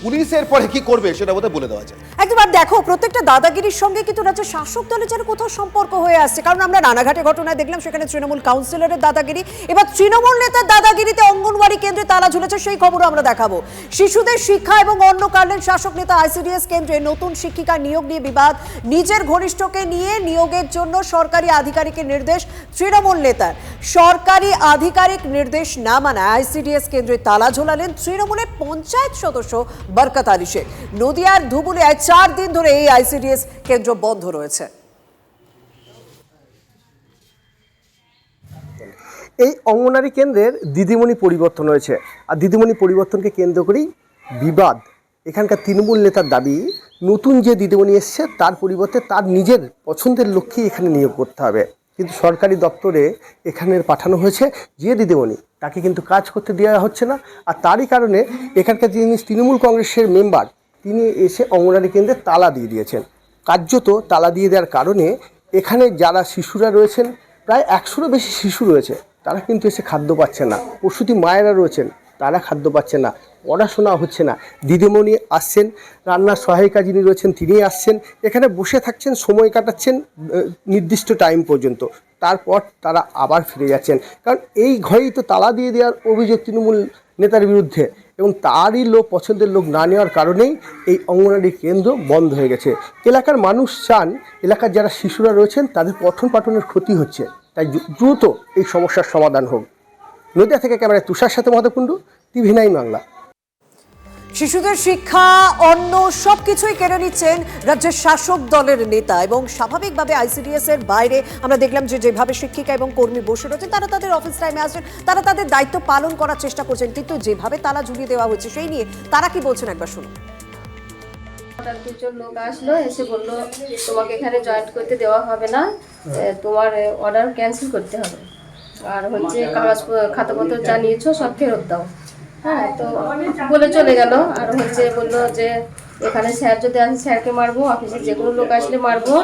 [SPEAKER 2] পুলিশের পরে কি করবে সেটা বোধহয় বলে দেওয়া যায়।
[SPEAKER 8] একদম। আর দেখো, প্রত্যেকটা দাদাগিরির সঙ্গে কিন্তু রাজ্যের শাসক দলের যেন কোথাও সম্পর্ক হয়ে আসছে। কারণ আমরা রানাঘাটে ঘটনায় দেখলাম সেখানে তৃণমূল কাউন্সিলরের দাদাগিরি, এবার তৃণমূল নেতার দাদাগিরিতে অঙ্গনওয়াড়ি কেন্দ্রে তালা ঝুলেছে, সেই খবরও আমরা দেখাবো। শিশুদের শিক্ষা এবং অন্য কারণে শাসক নেতা আইসিডিএস কেন্দ্রে নতুন শিক্ষিকা নিয়োগ নিয়ে বিবাদ, নিজের ঘনিষ্ঠকে নিয়ে নিয়োগের জন্য সরকারি আধিকারিকের নির্দেশ তৃণমূল নেতার। সরকারি আধিকারিক নির্দেশ না মানায় আইসিডিএস কেন্দ্রে তালা ঝোলালেন তৃণমূলের পঞ্চায়েত সদস্য বরকত আলী শেখ। নদিয়ার ধুবুলিয়ায় 4 দিন ধরে এই আইসিডিএস কেন্দ্র বন্ধ রয়েছে।
[SPEAKER 19] এই অঙ্গনারী কেন্দ্রের দিদিমণি পরিবর্তন হয়েছে, আর দিদিমণি পরিবর্তনকে কেন্দ্র করেই বিবাদ। এখানকার তৃণমূল নেতার দাবি, নতুন যে দিদিমণি এসছে তার পরিবর্তে তার নিজের পছন্দের লক্ষ্যেই এখানে নিয়োগ করতে হবে। কিন্তু সরকারি দপ্তরে এখানের পাঠানো হয়েছে যে দিদিমণি, তাকে কিন্তু কাজ করতে দেওয়া হচ্ছে না। আর তারই কারণে এখানকার যিনি তৃণমূল কংগ্রেসের মেম্বার, তিনি এসে অঙ্গনারী কেন্দ্রে তালা দিয়ে দিয়েছেন। কার্যত তালা দিয়ে দেওয়ার কারণে এখানে যারা শিশুরা রয়েছেন, প্রায় 100-রও বেশি শিশু রয়েছে, তারা কিন্তু এসে খাদ্য পাচ্ছে না। প্রসূতি মায়েরা রয়েছেন, তারা খাদ্য পাচ্ছে না, পড়াশোনা হচ্ছে না। দিদিমণি আসছেন, রান্নার সহায়িকা যিনি রয়েছেন তিনি আসছেন, এখানে বসে থাকছেন, সময় কাটাচ্ছেন নির্দিষ্ট টাইম পর্যন্ত, তারপর তারা আবার ফিরে যাচ্ছেন। কারণ এই ঘরেই তো তালা দিয়ে দেওয়ার অভিযোগ তৃণমূল নেতার বিরুদ্ধে, এবং তারই পছন্দের লোক না নেওয়ার কারণেই এই অঙ্গনওয়াড়ি কেন্দ্র বন্ধ হয়ে গেছে। এলাকার মানুষ চান, এলাকার যারা শিশুরা রয়েছেন তাদের পঠন পাঠনের ক্ষতি হচ্ছে, তাই দ্রুত এই সমস্যার সমাধান হোক। নদিয়া থেকে ক্যামেরায় তুষার সাথে মাধবকুণ্ডু, TV9 বাংলা।
[SPEAKER 8] শিশুদের শিক্ষা, অন্ন সবকিছুই কেড়ে নিচ্ছেন রাজ্যের শাসক দলের নেতা, এবং স্বাভাবিকভাবে আইসিডিএস এর বাইরে আমরা দেখলাম যে যেভাবে শিক্ষিকা এবং কর্মী বসে রয়েছেন, তারা তাদের অফিস টাইমে আসছেন, তারা তাদের দায়িত্ব পালন করার চেষ্টা করছেন, কিন্তু যেভাবে তালা ঝুলিয়ে দেওয়া হয়েছে সেই নিয়ে তারা কি বলছেন একবার শুনুন।
[SPEAKER 20] দুজন লোক আসলো, এসে বললো তোমাকে এখানে জয়েন করতে দেওয়া হবে না, তোমার অর্ডার ক্যান্সেল করতে হবে, আর হচ্ছে কাগজ খাতাপত্র যা নিয়েছো সব ফেরত দাও। হ্যাঁ, তো বলে চলে গেল। আর হচ্ছে বললো যে এখানে স্যার যদি আসে স্যারকে মারবো, অফিসে যে কোনো লোক আসলে মারবো,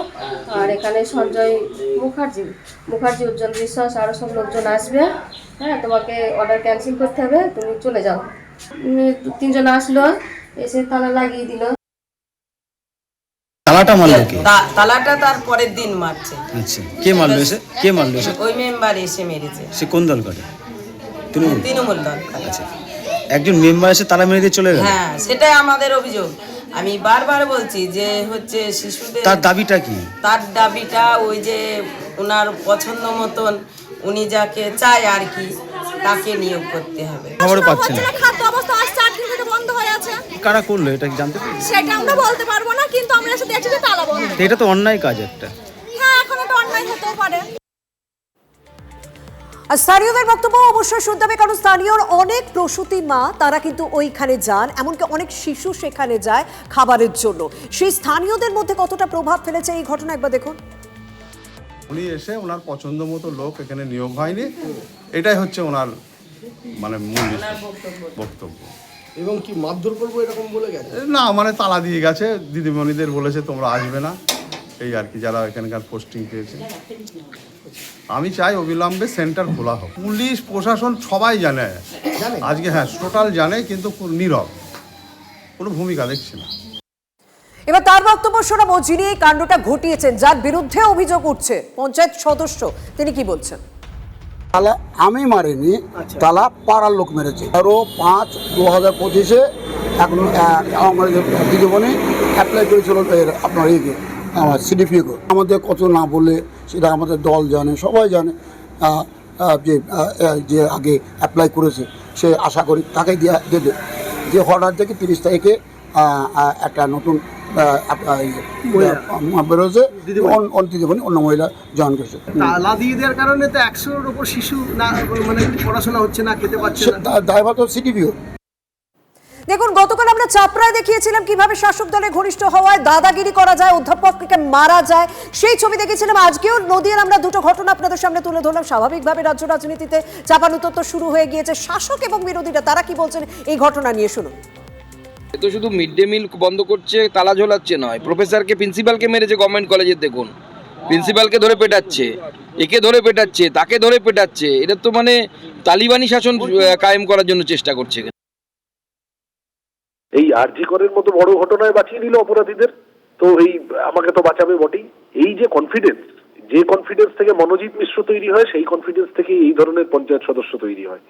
[SPEAKER 20] আর এখানে সঞ্জয় মুখার্জি, উজ্জ্বল বিশ্বাস আরও সব লোকজন আসবে। হ্যাঁ, তোমাকে অর্ডার ক্যান্সেল করতে হবে, তুমি চলে যাও। 3 জন আসলো, এসে তালা লাগিয়ে দিল।
[SPEAKER 21] তালাটা মারলো কে?
[SPEAKER 22] তালাটা তার পরের দিন মারছে।
[SPEAKER 21] আচ্ছা, কে মারলো এসে? কে মারলো এসে?
[SPEAKER 22] ওই মেম্বার এসে মেরেছে।
[SPEAKER 21] সে কোন দল করে?
[SPEAKER 22] তৃণমূল দল।
[SPEAKER 21] আচ্ছা, একজন মেম্বার এসে তালা মেরে দিয়ে চলে গেল?
[SPEAKER 22] হ্যাঁ, সেটাই আমাদের অভিযোগ। আমি বারবার বলছি যে হচ্ছে শিশুদের,
[SPEAKER 21] তার দাবিটা কি?
[SPEAKER 22] তার দাবিটা ওই যে ওনার পছন্দ মতন উনি যাকে চায় আর কি তাকে নিয়োগ করতে হবে।
[SPEAKER 21] খবর পাচ্ছেন না?
[SPEAKER 23] খাদ্য অবস্থা আজ 4 দিন ধরে বন্ধ হয়ে আছে।
[SPEAKER 21] কারা করলো এটা কি জানতে পারবেন?
[SPEAKER 23] সেটা আমরা বলতে পারবো না, কিন্তু আমরা এসে দেখছি যে তালা বন্ধ।
[SPEAKER 21] এটা তো অন্যায় কাজ একটা।
[SPEAKER 23] হ্যাঁ, এখন এটা অন্যায় হতেও পারে।
[SPEAKER 8] আর স্থানীয়দের বক্তব্য অবশ্যই শুনতে হবে, কারণ স্থানীয় অনেক প্রসূতি মা তারা কিন্তু ওইখানে যান, এমনকি অনেক শিশু সেখানে যায় খাবারের জন্য। সেই স্থানীয়দের মধ্যে কতটা প্রভাব ফেলেছে এই ঘটনা একবার দেখুন।
[SPEAKER 24] উনি এসে ওনার পছন্দ মতো লোক এখানে নিয়োগ হয়নি, এটাই হচ্ছে ওনার মানে মূল বক্তব্য।
[SPEAKER 19] এবং কি মারধর করবো এরকম বলে গেছে?
[SPEAKER 24] না, মানে তালা দিয়ে গেছে, দিদিমণিদের বলেছে তোমরা আসবে না, এই আর কি, যারা এখানকার পোস্টিং পেয়েছে। আমি চাই অবিলম্বে সেন্টার খোলা হোক। পুলিশ প্রশাসন সবাই জানে আজকে, হ্যাঁ টোটাল জানে, কিন্তু নীরব, কোনো ভূমিকা দেখছি না।
[SPEAKER 8] এবার তার বক্তব্য শোনাবো, যিনি এই কাণ্ডটা ঘটিয়েছেন, যার বিরুদ্ধে অভিযোগ উঠছে, পঞ্চায়েত সদস্য, তিনি কি বলছেন।
[SPEAKER 25] তালা আমি মারিনি, তালা পাড়ার লোক মেরেছে। 13/5/2025 এখন আমার দিদিমণি অ্যাপ্লাই করেছিল আপনার ইয়ে আমার সিডিপিও। আমাদের কত না বলে সেটা আমাদের দল জানে, সবাই জানে, যে আগে অ্যাপ্লাই করেছে সে আশা করি তাকে দেবে। যে হঠাৎ থেকে 30 তারিখে একটা নতুন বেরোছে, দিদিমণি অন্য মহিলা জয়েন করেছে।
[SPEAKER 19] তালা দিয়ে দেওয়ার কারণে তো 100-এর উপর শিশু না, মানে পড়াশোনা হচ্ছে না, খেতে পাচ্ছে না,
[SPEAKER 25] দায়ভার তো সিডিপিও।
[SPEAKER 8] দেখুন, গতকাল আমরা চাপড়ায় দেখিয়েছিলাম কিভাবে শাসক দলের ঘনিষ্ঠ হওয়ায় দাদাগিরি করা যায়, অধ্যাপককে মারা যায়, সেই ছবি দেখেছিলাম। আজকেও নদিয়ার আমরা দুটো ঘটনা আপনাদের সামনে তুলে ধরলাম। স্বাভাবিকভাবে রাজ্য রাজনীতিতে চাপানুতত্ব শুরু হয়ে গিয়েছে। শাসক এবং বিরোধীরা তারা কি বলছেন এই ঘটনা নিয়ে শুনুন।
[SPEAKER 10] তো শুধু মিড ডে মিল বন্ধ করছে, তালা ঝোলাচ্ছে নয়, প্রফেসরকে, প্রিন্সিপালকে মেরেছে গভর্নমেন্ট কলেজে। দেখুন, প্রিন্সিপালকে ধরে পেটাচ্ছে, একে ধরে পেটাচ্ছে, তাকে ধরে পেটাচ্ছে। এটা তো মানে তালিবানি শাসন কায়েম করার জন্য চেষ্টা করছে।
[SPEAKER 7] এই আরজি করের মতো বড় ঘটনায় বাঁচিয়ে নিল অপরাধীদের, তো এই আমাকে তো বাঁচাবে বটেই। এই যে কনফিডেন্স, যে কনফিডেন্স থেকে মনোজিৎ মিশ্র তৈরি হয়, সেই কনফিডেন্স থেকে এই ধরনের পঞ্চায়েত সদস্য তৈরি হয়।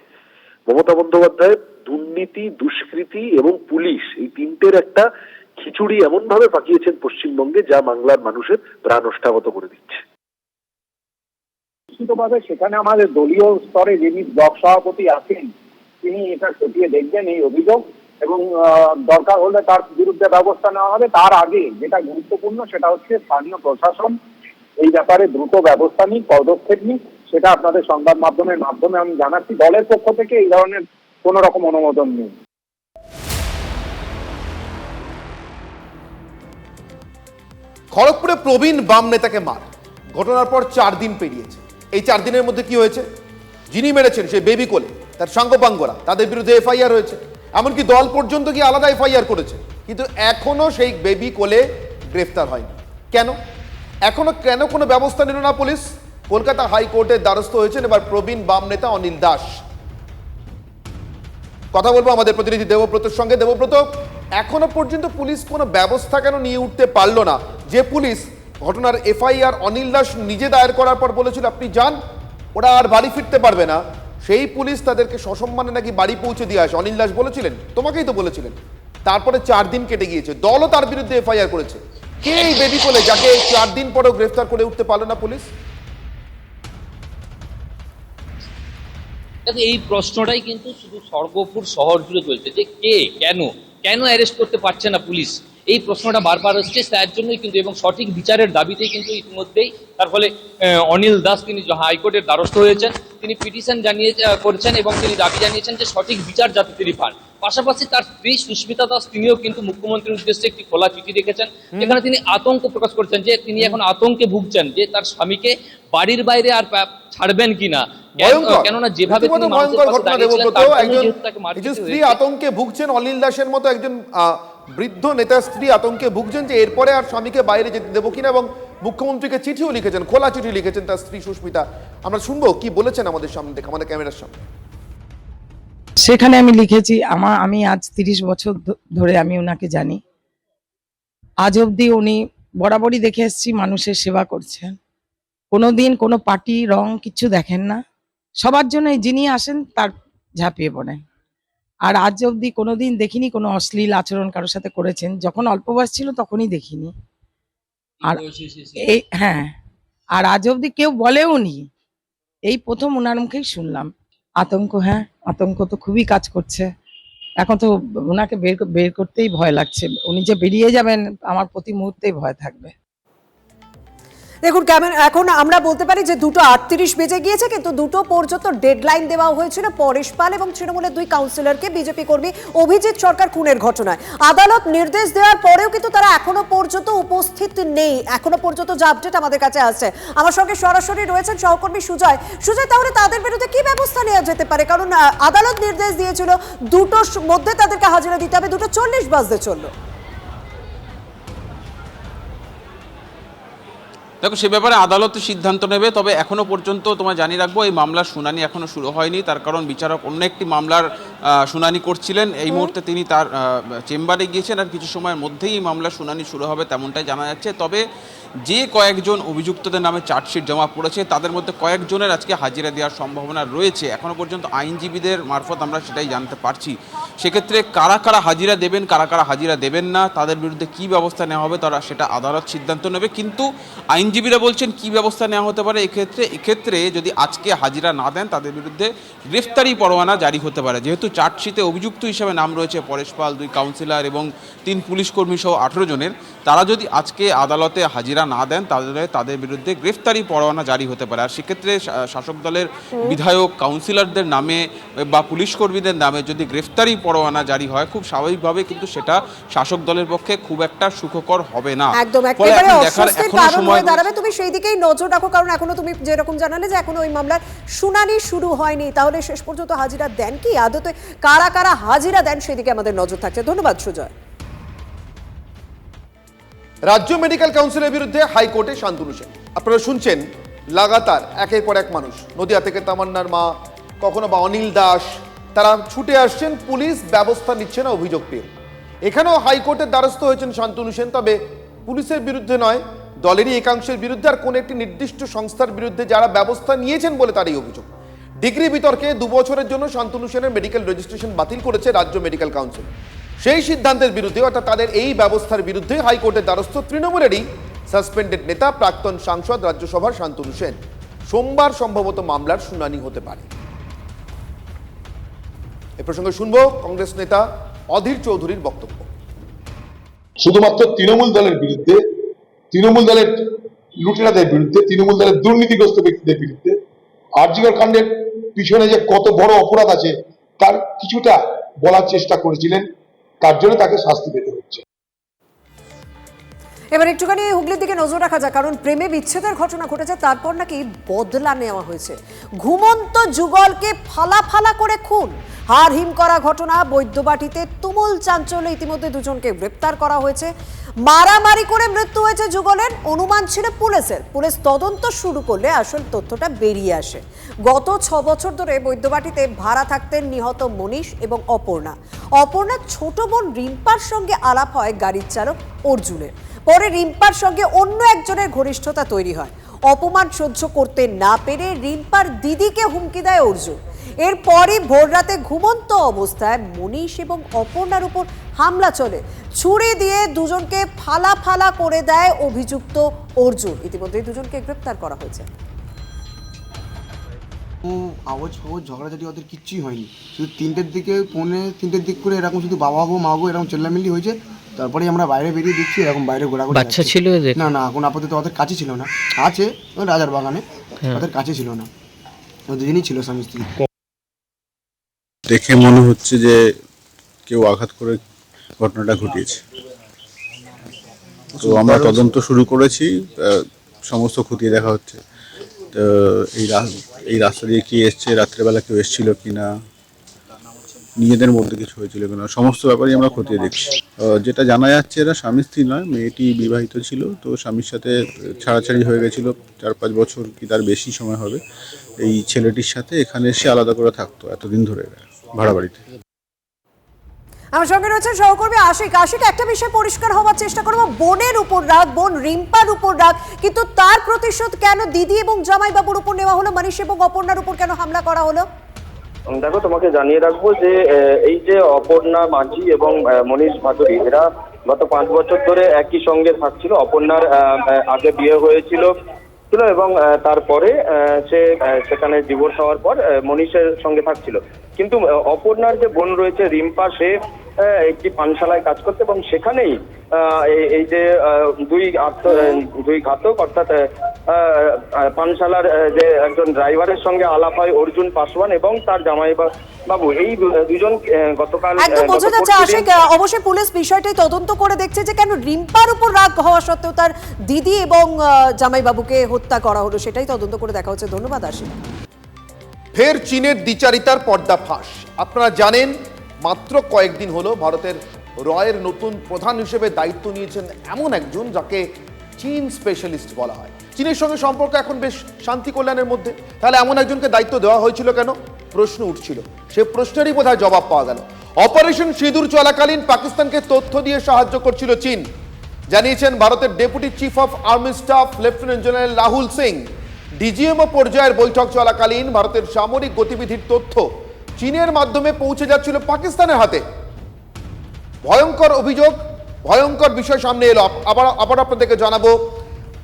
[SPEAKER 7] মমতা বন্দ্যোপাধ্যায় দুর্নীতি, দুষ্কৃতি এবং পুলিশ, এই তিনটের একটা খিচুড়ি এমন ভাবে পাকিয়েছেন পশ্চিমবঙ্গে, যা বাংলার মানুষের প্রাণ ওষ্ঠাগত করে দিচ্ছে।
[SPEAKER 1] নিশ্চিতভাবে সেখানে আমাদের দলীয় স্তরে যিনি ব্লক সভাপতি আছেন তিনি এটা খতিয়ে দেখবেন এই অভিযোগ, এবং দরকার হলে তার বিরুদ্ধে ব্যবস্থা নেওয়া হবে। তার আগে যেটা গুরুত্বপূর্ণ সেটা হচ্ছে স্থানীয় প্রশাসন এই ব্যাপারে দ্রুত ব্যবস্থা নিক, পদক্ষেপ নিক, সেটা আপনাদের সংবাদ মাধ্যমের মাধ্যমে আমি জানাচ্ছি। দলের পক্ষ থেকে এই ধরনের কোনো রকম অনুমোদন নেই।
[SPEAKER 2] খড়গপুরে প্রবীণ বাম নেতাকে মার, ঘটনার পর 4 দিন পেরিয়েছে। এই 4 দিনের মধ্যে কি হয়েছে? যিনি মেরেছেন সেই বেবি কোলে, তার সাঙ্গপাঙ্গরা, তাদের বিরুদ্ধে এফআইআর হয়েছে। এমনকি দল পর্যন্ত কি আলাদা এফআইআর করেছে, কিন্তু এখনো সেই বেবি কোলে গ্রেফতার হয়নি। কেন? এখনো কেন কোনো ব্যবস্থা নিল না পুলিশ? কলকাতা হাইকোর্টের দ্বারস্থ হয়েছেন এবার প্রবীণ বাম নেতা অনিল দাস। কথা বলবো আমাদের প্রতিনিধি দেবব্রতর সঙ্গে। দেবব্রত, এখনো পর্যন্ত পুলিশ কোনো ব্যবস্থা কেন নিয়ে উঠতে পারলো না? যে পুলিশ ঘটনার এফআইআর অনিল দাস নিজে দায়ের করার পর বলেছিল আপনি যান, ওরা আর বাড়ি ফিরতে পারবে না, সেই পুলিশ তাদেরকে সসম্মানে নাকি বাড়ি পৌঁছে দিয়ে আসে। অনিল দাস বলেছিলেন, তোমাকেই তো বলেছিলেন। তারপরে 4 দিন কেটে গিয়েছে, দলও তার বিরুদ্ধে এফআইআর করেছে। কে এই বেবি কোলে, যাকে 4 দিন পরেও গ্রেফতার করে উঠতে পারলো না পুলিশ?
[SPEAKER 3] এই প্রশ্নটাই কিন্তু শুধু খড়গপুর শহর জুড়ে চলছে, যে কে, কেন অ্যারেস্ট করতে পারছে না পুলিশ, এই প্রশ্নটা বারবার হচ্ছে। তার জন্যই কিন্তু, এবং সঠিক বিচারের দাবিতেই কিন্তু ইতিমধ্যেই তার ফলে অনিল দাস তিনি হাইকোর্টের দ্বারস্থ হয়েছেন, তিনি পিটিশন করছেন এবং তিনি দাবি জানিয়েছেন যে সঠিক বিচার যাতে তিনি পান। পাশাপাশি তার স্ত্রী সুস্মিতা দাস তিনিও কিন্তু মুখ্যমন্ত্রীর উদ্দেশ্যে একটি খোলা চিঠি রেখেছেন, যেখানে তিনি আতঙ্ক প্রকাশ করছেন যে তিনি এখন আতঙ্কে ভুগছেন যে তার স্বামীকে বাড়ির বাইরে আর ছাড়বেন কিনা। কেননা যেভাবে
[SPEAKER 2] স্ত্রী আতঙ্কে ভুগছেন, অনিল দাসের মতো একজন বৃদ্ধ নেতার স্ত্রী আতঙ্কে ভুগছেন যে এরপরে আর স্বামীকে বাইরে যেতে দেবো কিনা, এবং মুখ্যমন্ত্রীকে চিঠিও লিখেছেন, খোলা চিঠি লিখেছেন তার স্ত্রী সুস্মিতা। আমরা শুনবো কি বলেছেন আমাদের সামনে, আমাদের ক্যামেরার সামনে।
[SPEAKER 4] সেখানে আমি লিখেছি, আমি আজ 30 বছর ধরে আমি ওনাকে জানি। আজ অবধি উনি বরাবরই দেখে এসেছি মানুষের সেবা করছেন, কোনোদিন কোনো পার্টি রং কিছু দেখেন না, সবার জন্য যিনি আসেন তার ঝাঁপিয়ে পড়েন। আর আজ অবধি কোনোদিন দেখিনি কোনো অশ্লীল আচরণ কারোর সাথে করেছেন। যখন অল্প বয়স ছিল তখনই দেখিনি। আর আর আজ অবধি কেউ বলেও নি, এই প্রথম ওনার মুখেই শুনলাম। আতঙ্ক, আতঙ্ক তো খুবই কাজ করছে। এখন তো ওনাকে বের করতেই ভয় লাগছে। উনি যে বেরিয়ে যাবেন আমার প্রতি মুহূর্তেই ভয় থাকবে।
[SPEAKER 8] দেখুন কেমন, এখন আমরা বলতে পারি যে 2:38 বেজে গিয়েছে, কিন্তু 2টো পর্যন্ত ডেডলাইন দেওয়া হয়েছিল পরেশ পাল এবং তৃণমূলের 2 কাউন্সিলরকে বিজেপি কর্মী অভিজিৎ সরকার খুনের ঘটনায়। আদালত নির্দেশ দেওয়ার পরেও কিন্তু তারা এখনো পর্যন্ত উপস্থিত নেই। এখনো পর্যন্ত যে আপডেট আমাদের কাছে আসছে, আমার সঙ্গে সরাসরি রয়েছেন সহকর্মী সুজয়। সুজয়, তাহলে তাদের বিরুদ্ধে কি ব্যবস্থা নেওয়া যেতে পারে? কারণ আদালত নির্দেশ দিয়েছিল 2টোর মধ্যে তাদেরকে হাজিরা দিতে হবে, 2:40 বাজতে চললো।
[SPEAKER 6] দেখো, সে ব্যাপারে আদালত সিদ্ধান্ত নেবে। তবে এখনো পর্যন্ত তোমায় জানিয়ে রাখবো, এই মামলার শুনানি এখনো শুরু হয়নি। তার কারণ বিচারক অন্য একটি মামলার শুনানি করছিলেন। এই মুহূর্তে তিনি তার চেম্বারে গিয়েছেন, আর কিছু সময়ের মধ্যেই এই মামলার শুনানি শুরু হবে তেমনটাই জানা যাচ্ছে। তবে যে কয়েকজন অভিযুক্তদের নামে চার্জশিট জমা পড়েছে তাদের মধ্যে কয়েকজনের আজকে হাজিরা দেওয়ার সম্ভাবনা রয়েছে। এখনো পর্যন্ত আইনজীবীদের মারফত আমরা সেটাই জানতে পারছি। সেক্ষেত্রে কারা কারা হাজিরা দেবেন, কারা কারা হাজিরা দেবেন না, তাদের বিরুদ্ধে কী ব্যবস্থা নেওয়া হবে তারা সেটা আদালত সিদ্ধান্ত নেবে। কিন্তু আইনজীবীরা বলছেন কী ব্যবস্থা নেওয়া হতে পারে এক্ষেত্রে যদি আজকে হাজিরা না দেন তাদের বিরুদ্ধে গ্রেফতারি পরোয়ানা জারি হতে পারে। যেহেতু চার্জশিটে অভিযুক্ত হিসেবে নাম রয়েছে পরেশ পাল, 2 কাউন্সিলর এবং 3 পুলিশ কর্মী সহ 18 জনের, তারা যদি আজকে আদালতে হাজিরা না দেন তাদের বিরুদ্ধে গ্রেফতারি পরোয়ানা জারি হতে পারে। আর সেক্ষেত্রে শাসক দলের বিধায়ক, কাউন্সিলরদের নামে বা পুলিশ কর্মীদের নামে যদি গ্রেফতারি পরোয়ানা জারি হয়, খুব স্বাভাবিকভাবে কিন্তু সেটা শাসক দলের পক্ষে খুব একটা সুখকর হবে না।
[SPEAKER 8] একদম একেবারে অস্বস্তির কারণ হয়ে দাঁড়াবে। তুমি সেই দিকেই নজর রাখো, কারণ এখনো তুমি যেরকম জানালে যে এখনো ওই মামলার শুনানি শুরু হয়নি। তাহলে শেষ পর্যন্ত হাজিরা দেন কি, আদতে কারা কারা হাজিরা দেন সেদিকে আমাদের নজর থাকছে। ধন্যবাদ সুজয়।
[SPEAKER 2] রাজ্য মেডিকেল কাউন্সিলের বিরুদ্ধে হাইকোর্টে শান্তনু সেন। আপনারা শুনছেন লাগাতার একের পর এক মানুষ, নদিয়া থেকে তামান্নার মা, কখনো বা অনিল দাস, তারা ছুটে আসছেন পুলিশ ব্যবস্থা নিচ্ছে না অভিযোগ পেয়ে। এখানেও হাইকোর্টের দ্বারস্থ হয়েছেন শান্তনু সেন, তবে পুলিশের বিরুদ্ধে নয়, দলেরই একাংশের বিরুদ্ধে আর কোন একটি নির্দিষ্ট সংস্থার বিরুদ্ধে যারা ব্যবস্থা নিয়েছেন বলে তার এই অভিযোগ। ডিগ্রি বিতর্কে 2 বছরের জন্য শান্তনু সেনের মেডিকেল রেজিস্ট্রেশন বাতিল করেছে রাজ্য মেডিকেল কাউন্সিল। সেই সিদ্ধান্তের বিরুদ্ধে, অর্থাৎ তাদের এই ব্যবস্থার বিরুদ্ধে হাইকোর্টের দ্বারস্থ তৃণমূলেরই সাসপেন্ডেড নেতা প্রাক্তন সাংসদ রাজ্যসভার শান্তনু সেন। সোমবার সম্ভবত মামলার শুনানি হতে পারে। এ প্রসঙ্গে শুনবো কংগ্রেস নেতা অধীর চৌধুরীর বক্তব্য।
[SPEAKER 5] শুধুমাত্র তৃণমূল দলের বিরুদ্ধে, তৃণমূল দলের লুটেরাদের বিরুদ্ধে, তৃণমূল দলের দুর্নীতিগ্রস্ত ব্যক্তিদের বিরুদ্ধে আরজিকর কাণ্ডের পিছনে যে কত বড় অপরাধ আছে তার কিছুটা বলার চেষ্টা করেছিলেন, তার জন্য তাকে শাস্তি পেতে হচ্ছে।
[SPEAKER 8] এবার একটুখানি হুগলির দিকে নজর রাখা যায়, কারণ প্রেমে বিচ্ছেদের ঘটনা ঘটেছে, তারপর নাকি বদলা নেওয়া হয়েছে। ঘুমন্ত যুগলকে ফালা ফালা করে খুন, হাড় হিম করা ঘটনা। বৈদ্যবাটিতে তুমুল চাঞ্চল্য, ইতিমধ্যে 2জনকে গ্রেপ্তার করা হয়েছে। মারামারি করে মৃত্যু হয়েছে যুগলের, অনুমান ছিল পুলিশের। পুলিশ তদন্ত শুরু করলে আসল তথ্যটা বেরিয়ে আসে। গত 6 বছর ধরে বৈদ্যবাটিতে ভাড়া থাকতেন নিহত মনীষ এবং অপর্ণা। অপর্ণার ছোট বোন রিম্পার সঙ্গে আলাপ হয় গাড়ির চালক অর্জুনের। পরে রিম্পার সঙ্গে অন্য একজনের ঘনিষ্ঠতা তৈরি হয়। অপমান সহ্য করতে না পেরে রিম্পার দিদিকে হুমকি দেয় অর্জুন। এরপরই ভোররাতে ঘুমন্ত অবস্থায় মনীষ এবং অপর্ণার উপর হামলা চলে। ছুরি দিয়ে 2জনকে ফালা ফালা করে দেয় অভিযুক্ত অর্জুন। ইতিমধ্যে 2জনকে গ্রেপ্তার করা হয়েছে।
[SPEAKER 9] আওয়াজ ফাওয়াজ ঝগড়াঝাটি ওদের কিচ্ছুই হয়নি, শুধু 3টের দিকে, 3:45 দিক করে এরকম শুধু বাবা গো মা গো এরকম চেল্লামিল্লি হয়েছে। তারপরে আমরা বাইরে বেরিয়ে দেখছি এরকম বাইরে ঘোরাঘুরি।
[SPEAKER 11] বাচ্চা ছিল
[SPEAKER 9] না না, এখন আপাতত ওদের কাছে ছিল না, আছে রাজার বাগানে, ওদের কাছে ছিল না, দুজনই ছিল স্বামী স্ত্রী।
[SPEAKER 13] দেখে মনে হচ্ছে যে কেউ আঘাত করে ঘটনাটা ঘটিয়েছে। তো আমরা তদন্ত শুরু করেছি, সমস্ত খতিয়ে দেখা হচ্ছে। তো এই রাস্তা দিয়ে কি এসছে, রাত্রেবেলা কেউ এসেছিল কিনা, নিজেদের মধ্যে কিছু হয়েছিল কিনা, সমস্ত ব্যাপারই আমরা খতিয়ে দেখছি। যেটা জানা যাচ্ছে এরা স্বামী স্ত্রী নয়, মেয়েটি বিবাহিত ছিল, তো স্বামীর সাথে ছাড়াছাড়ি হয়ে গেছিল 4-5 বছর কি তার বেশি সময় হবে। এই ছেলেটির সাথে এখানে এসে আলাদা করে থাকতো এতদিন ধরে ভাড়া বাড়িতে।
[SPEAKER 8] আমার সঙ্গে রয়েছে সহকর্মী আশিক। আশিক, একটা বিষয় পরিষ্কার হওয়ার চেষ্টা করবো, বোনের উপর রাগ, বোন রিম্পার উপর রাগ, কিন্তু তার প্রতিশোধ কেন দিদি এবং জামাইবাবুর উপর নেওয়া হলো? মনীষ এবং অপর্ণার উপর কেন হামলা করা হলো?
[SPEAKER 15] দেখো, তোমাকে জানিয়ে রাখবো যে এই যে অপর্ণা মাঝি এবং মনীষ ভাদুরী, এরা গত 5 বছর ধরে একই সঙ্গে থাকছিল। অপর্ণার আগে বিয়ে হয়েছিল এবং তারপরে সে সেখানে ডিভোর্স হওয়ার পর মনীষের সঙ্গে থাকছিল। কিন্তু অপর্ণার যে বোন রয়েছে রিম্পা, সে একটি পানশালায় কাজ করতে, এবং সেখানেই এই যে দুই ঘাতক অর্থাৎ পানশালার যে একজন ড্রাইভারের সঙ্গে আলাপ হয় অর্জুন পাসওয়ান এবং তার জামাই বাবু। এই 2জন গতকাল
[SPEAKER 8] একদম বোঝা যাচ্ছে আশিক, অবশ্যই পুলিশ বিষয়টাই তদন্ত করে দেখছে যে কেন রিম্পার উপর রাগ হওয়া সত্ত্বেও তার দিদি এবং জামাইবাবুকে হত্যা করা হলো, সেটাই তদন্ত করে দেখা হচ্ছে। ধন্যবাদ আশিক।
[SPEAKER 2] ফের চীনের দ্বিচারিতার পর্দাফাঁস। আপনারা জানেন, মাত্র কয়েকদিন হলো ভারতের রয়ের নতুন প্রধান হিসেবে দায়িত্ব নিয়েছেন এমন একজন যাকে চীন স্পেশালিস্ট বলা হয়। চীনের সঙ্গে সম্পর্ক এখন বেশ শান্তি কল্যাণের মধ্যে। তাহলে এমন একজনকে দায়িত্ব দেওয়া হয়েছিল কেন, প্রশ্ন উঠছিল। সে প্রশ্নেরই বোধহয় জবাব পাওয়া গেল। অপারেশন সিঁদুর চলাকালীন পাকিস্তানকে তথ্য দিয়ে সাহায্য করছিল চীন, জানিয়েছেন ভারতের deputy chief of army staff lieutenant general Rahul Singh. DGMO পর্যায়ের বৈঠক চলাকালীন ভারতের সামরিক গতিবিধির তথ্য চীনের মাধ্যমে পৌঁছে যাচ্ছিল পাকিস্তানের হাতে। ভয়ঙ্কর অভিযোগ, ভয়ঙ্কর বিষয় সামনে এলো। আবার আপনাদেরকে জানাবো,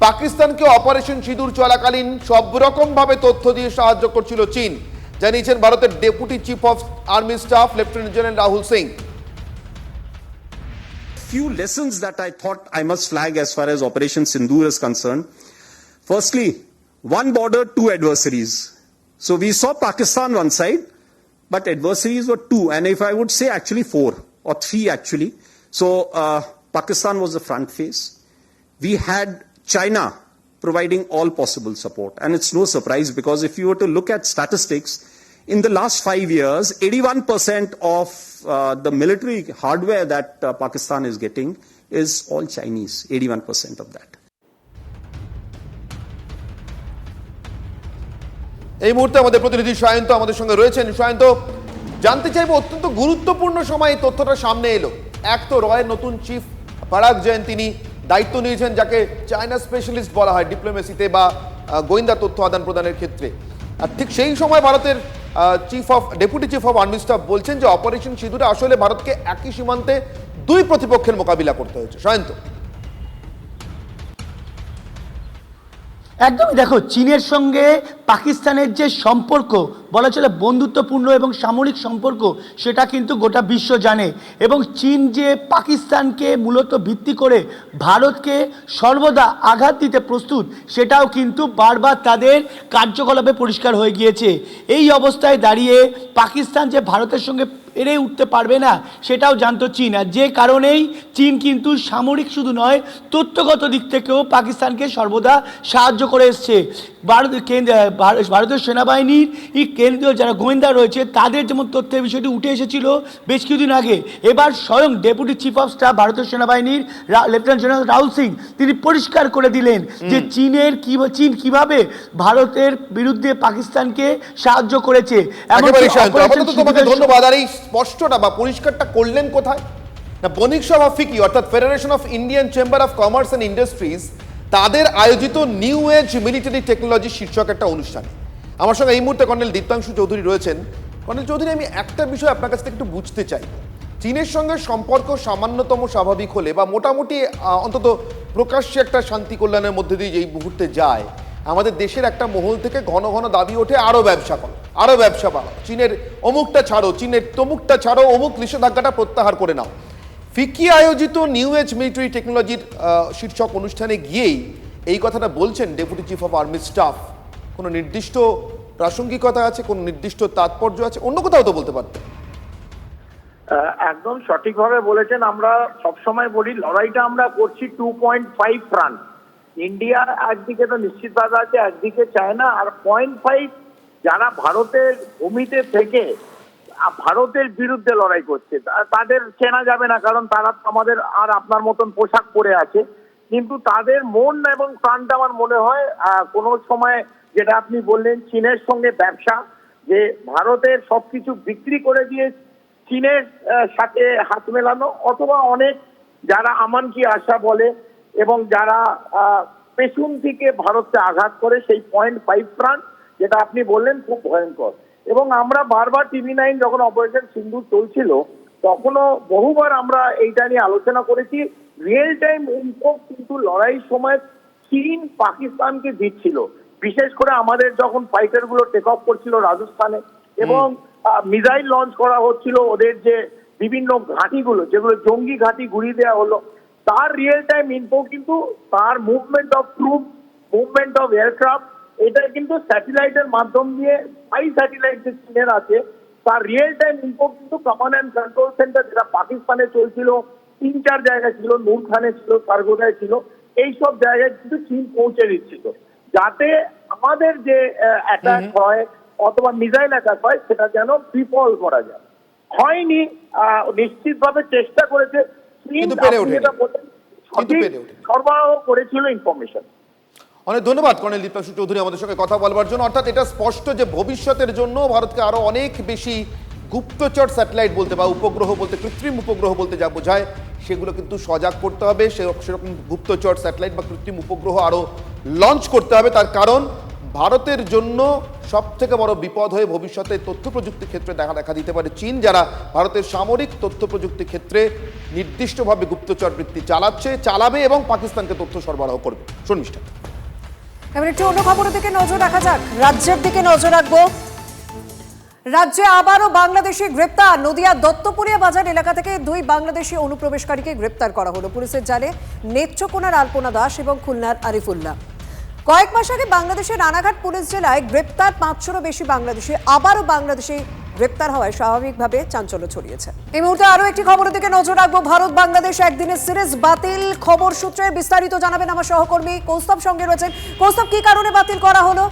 [SPEAKER 2] পাকিস্তানকে অপারেশন সিঁদুর চলাকালীন সব রকম ভাবে তথ্য দিয়ে সাহায্য করছিল চীন, জানিয়েছেন ভারতের deputy chief of army staff lieutenant general Rahul Singh.
[SPEAKER 26] Few lessons that I thought I must flag as far as Operation Sindoor is concerned. Firstly, one border, two adversaries. So we saw Pakistan one side, but adversaries were 2, and if I would say actually 4 or 3 actually. So Pakistan was the front face. We had China providing all possible support, and it's no surprise because if you were to look at statistics, in the last 5 years, 81% of the military hardware that Pakistan is getting is all Chinese, 81% of that.
[SPEAKER 2] এই মুহূর্তে আমাদের প্রতিনিধি সায়ন্ত আমাদের সঙ্গে রয়েছেন। সায়ন্ত, জানতে চাইবো, অত্যন্ত গুরুত্বপূর্ণ সময় এই তথ্যটা সামনে এলো, এক তো রয়ের নতুন চিফ পারাগ জৈন, তিনি দায়িত্ব নিয়েছেন যাকে চায়না স্পেশালিস্ট বলা হয় ডিপ্লোমেসিতে বা গোয়েন্দা তথ্য আদান প্রদানের ক্ষেত্রে। আর ঠিক সেই সময় ভারতের deputy chief of army staff বলছেন যে অপারেশন সিঁদুরে আসলে ভারতকে একই সীমান্তে দুই প্রতিপক্ষের মোকাবিলা করতে হয়েছে। সায়ন্ত,
[SPEAKER 11] একদমই দেখো, চীনের সঙ্গে পাকিস্তানের যে সম্পর্ক বলা চলে বন্ধুত্বপূর্ণ এবং সামরিক সম্পর্ক, সেটা কিন্তু গোটা বিশ্ব জানে। এবং চীন যে পাকিস্তানকে মূলত ভিত্তি করে ভারতকে সর্বদা আঘাত দিতে প্রস্তুত, সেটাও কিন্তু বারবার তাদের কার্যকলাপে পরিষ্কার হয়ে গিয়েছে। এই অবস্থায় দাঁড়িয়ে পাকিস্তান যে ভারতের সঙ্গে পেরে উঠতে পারবে না সেটাও জানতো চীন, আর যে কারণেই চীন কিন্তু সামরিক শুধু নয় তথ্যগত দিক থেকেও পাকিস্তানকে সর্বদা সাহায্য করে এসছে। ভারতীয় সেনাবাহিনীর কেন্দ্রীয় যারা গোয়েন্দা রয়েছে তাদের যেমন তথ্যের বিষয়টি উঠে এসেছিল বেশ কিছুদিন আগে, এবার স্বয়ং ডেপুটি চিফ অফ স্টাফ ভারতীয় সেনাবাহিনীর লেফটেন্যান্ট জেনারেল রাহুল সিং তিনি পরিষ্কার করে দিলেন যে চীন কিভাবে ভারতের বিরুদ্ধে পাকিস্তানকে সাহায্য করেছে।
[SPEAKER 2] তোমাকে ধন্যবাদ। আর এই স্পষ্টটা বা পরিষ্কারটা করলেন কোথায় না, বণিক সভা ফিকি অর্থাৎ federation of Indian chamber of commerce and industries তাদের আয়োজিত নিউ এজ মিলিটারি টেকনোলজি শীর্ষক একটা অনুষ্ঠানে। আমার সঙ্গে এই মুহূর্তে কর্নেল দীপ্তাংশু চৌধুরী রয়েছেন। কর্নেল চৌধুরী, আমি একটা বিষয় আপনার কাছ থেকে একটু বুঝতে চাই। চীনের সঙ্গে সম্পর্ক সামান্যতম স্বাভাবিক হলে বা মোটামুটি অন্তত প্রকাশ্যে একটা শান্তি কল্যাণের মধ্যে দিয়ে যেই মুহূর্তে যায়, আমাদের দেশের একটা মহল থেকে ঘন ঘন দাবি ওঠে আরো ব্যবসা করো, আরো ব্যবসা বাড়াও, চীনের অমুকটা ছাড়ো, চীনের তমুকটা ছাড়ো, অমুক নিষেধাজ্ঞাটা প্রত্যাহার করে নাও। ফিকি আয়োজিত নিউ এজ মিলিটারি টেকনোলজির শীর্ষক অনুষ্ঠানে গিয়েই এই কথাটা বলছেন deputy chief of army staff. কোনো নির্দিষ্ট প্রাসঙ্গিকতা আছে, কোনো নির্দিষ্ট তাৎপর্য আছে? অন্য কোথাও তো বলতে পারতেন।
[SPEAKER 1] একদম সঠিকভাবে বলেছেন। আমরা সবসময় বলি লড়াইটা আমরা করছি 2.5 ফ্রন্ট। ইন্ডিয়া একদিকে তো নিশ্চিতভাবে আছে, একদিকে চায়না, আর 0.5 যারা ভারতের ভূমিতে থেকে ভারতের বিরুদ্ধে লড়াই করছে তাদের চেনা যাবে না, কারণ তারা আমাদের আর আপনার মতন পোশাক পরে আছে, কিন্তু তাদের মন এবং প্রাণটা আমার মনে হয় কোনো সময় যেটা আপনি বললেন চীনের সঙ্গে ব্যবসা, যে ভারতের সবকিছু বিক্রি করে দিয়ে চীনের সাথে হাত মেলানো, অথবা অনেক যারা আমান কি আশা বলে এবং যারা পেছন থেকে ভারতকে আঘাত করে, সেই 0.5 ফ্রন্ট যেটা আপনি বললেন খুব ভয়ঙ্কর। এবং আমরা বারবার TV9 যখন অপারেশন সিন্দুর চলছিল তখনও বহুবার আমরা এইটা নিয়ে আলোচনা করেছি। রিয়েল টাইম ইনফো কিন্তু লড়াইয়ের সময় চীন পাকিস্তানকে দিচ্ছিল, বিশেষ করে আমাদের যখন ফাইটার গুলো টেক অফ করছিল রাজস্থানে এবং মিসাইল লঞ্চ করা হচ্ছিল, ওদের যে বিভিন্ন ঘাঁটিগুলো যেগুলো জঙ্গি ঘাঁটি ঘুরিয়ে দেওয়া হলো, তার রিয়েল টাইম ইনফো কিন্তু তার movement of troop, movement of aircraft, এটা কিন্তু স্যাটেলাইটের মাধ্যম দিয়ে স্পাই স্যাটেলাইট যে চীনের আছে তার রিয়েল টাইম ইনফো কিন্তু কমান্ড অ্যান্ড কন্ট্রোল সেন্টার যেটা পাকিস্তানে চলছিল, 3-4 জায়গায় ছিল, নূর খানে ছিল, সারগোদায় ছিল, এইসব জায়গায় কিন্তু চীন পৌঁছে দিচ্ছিল, যাতে আমাদের যে অ্যাটাক হয় অথবা মিসাইল অ্যাটাক হয় সেটা যেন বিফল করা যায়। হয়নি, নিশ্চিতভাবে চেষ্টা করেছে চীন, সঠিক সরবরাহ করেছিল ইনফরমেশন।
[SPEAKER 2] অনেক ধন্যবাদ কর্নেল দীপ্তাংশু চৌধুরী আমাদের সঙ্গে কথা বলবার জন্য। অর্থাৎ এটা স্পষ্ট যে ভবিষ্যতের জন্য ভারতকে আরো অনেক বেশি গুপ্তচর স্যাটেলাইট বলতে বা উপগ্রহ বলতে, কৃত্রিম উপগ্রহ বলতে যা বোঝায় সেগুলো কিন্তু সজাগ করতে হবে, সেরকম গুপ্তচর স্যাটেলাইট বা কৃত্রিম উপগ্রহ আরো লঞ্চ করতে হবে। তার কারণ ভারতের জন্য সব থেকে বড় বিপদ হয়ে ভবিষ্যতে তথ্য প্রযুক্তি ক্ষেত্রে দেখা দিতে পারে চীন, যারা ভারতের সামরিক তথ্য প্রযুক্তি ক্ষেত্রে নির্দিষ্টভাবে গুপ্তচর বৃত্তি চালাবে এবং পাকিস্তানকে তথ্য সরবরাহ করবে। শর্মিষ্ঠা,
[SPEAKER 8] এবার একটু অন্য খবরের দিকে নজর রাখা যাক, রাজ্যের দিকে নজর রাখবো। রাজ্যে আবারও বাংলাদেশি গ্রেপ্তার। নদিয়া দত্তপুরিয়া বাজার এলাকা থেকে 2 বাংলাদেশি অনুপ্রবেশকারীকে গ্রেপ্তার করা হলো। পুলিশের জালে নেত্রকোনার আলপনা দাস এবং খুলনার আরিফুল্লাহ। কয়েক মাস আগে বাংলাদেশের রানাঘাট পুলিশ জেলায় গ্রেপ্তার 500-রও বেশি বাংলাদেশি, আবারও বাংলাদেশি গ্রেপ্তার হওয়ায় স্বাভাবিকভাবে চাঞ্চল্য ছড়িয়েছে। এই মুহূর্তে আরো একটি খবরের দিকে নজর রাখবো। ভারত বাংলাদেশ একদিনের সিরিজ বাতিল। খবর সূত্রে বিস্তারিত জানাবেন আমার সহকর্মী কৌস্তব সঙ্গে রয়েছেন। কৌস্তব, কি কারণে বাতিল করা হলো?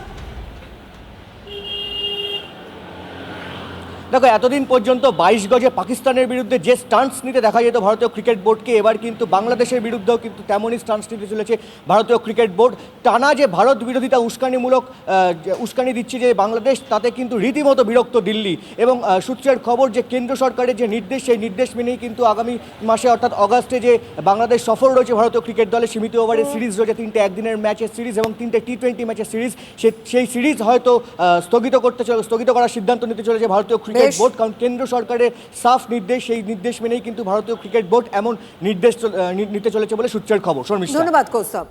[SPEAKER 12] দেখো এতদিন পর্যন্ত 22 গজে পাকিস্তানের বিরুদ্ধে যে স্টান্স নিতে দেখা যেত ভারতীয় ক্রিকেট বোর্ডকে, এবার কিন্তু বাংলাদেশের বিরুদ্ধেও কিন্তু তেমনই স্টান্স নিতে চলেছে ভারতীয় ক্রিকেট বোর্ড। টানা যে ভারত বিরোধিতা উস্কানিমূলক উস্কানি দিচ্ছে যে বাংলাদেশ, তাতে কিন্তু রীতিমতো বিরক্ত দিল্লি। এবং সূত্রের খবর যে কেন্দ্র সরকারের যে নির্দেশ, সেই নির্দেশ মেনেই কিন্তু আগামী মাসে অর্থাৎ অগাস্টে যে বাংলাদেশ সফর রয়েছে ভারতীয় ক্রিকেট দলে, সীমিত ওভারের সিরিজ রয়েছে, 3টে একদিনের ম্যাচের সিরিজ এবং 3টে টি20 ম্যাচের সিরিজ, সেই সিরিজ হয়তো স্থগিত করার সিদ্ধান্ত নিতে চলেছে ভারতীয় ক্রিকেট বোর্ড। কারণ কেন্দ্র সরকারের সাফ নির্দেশ, সেই নির্দেশ মেনেই কিন্তু ভারতীয় ক্রিকেট বোর্ড এমন নির্দেশ নিতে চলেছে বলে সূত্রের খবর। শর্মিষ্ঠা,
[SPEAKER 8] ধন্যবাদ কৌস্তব।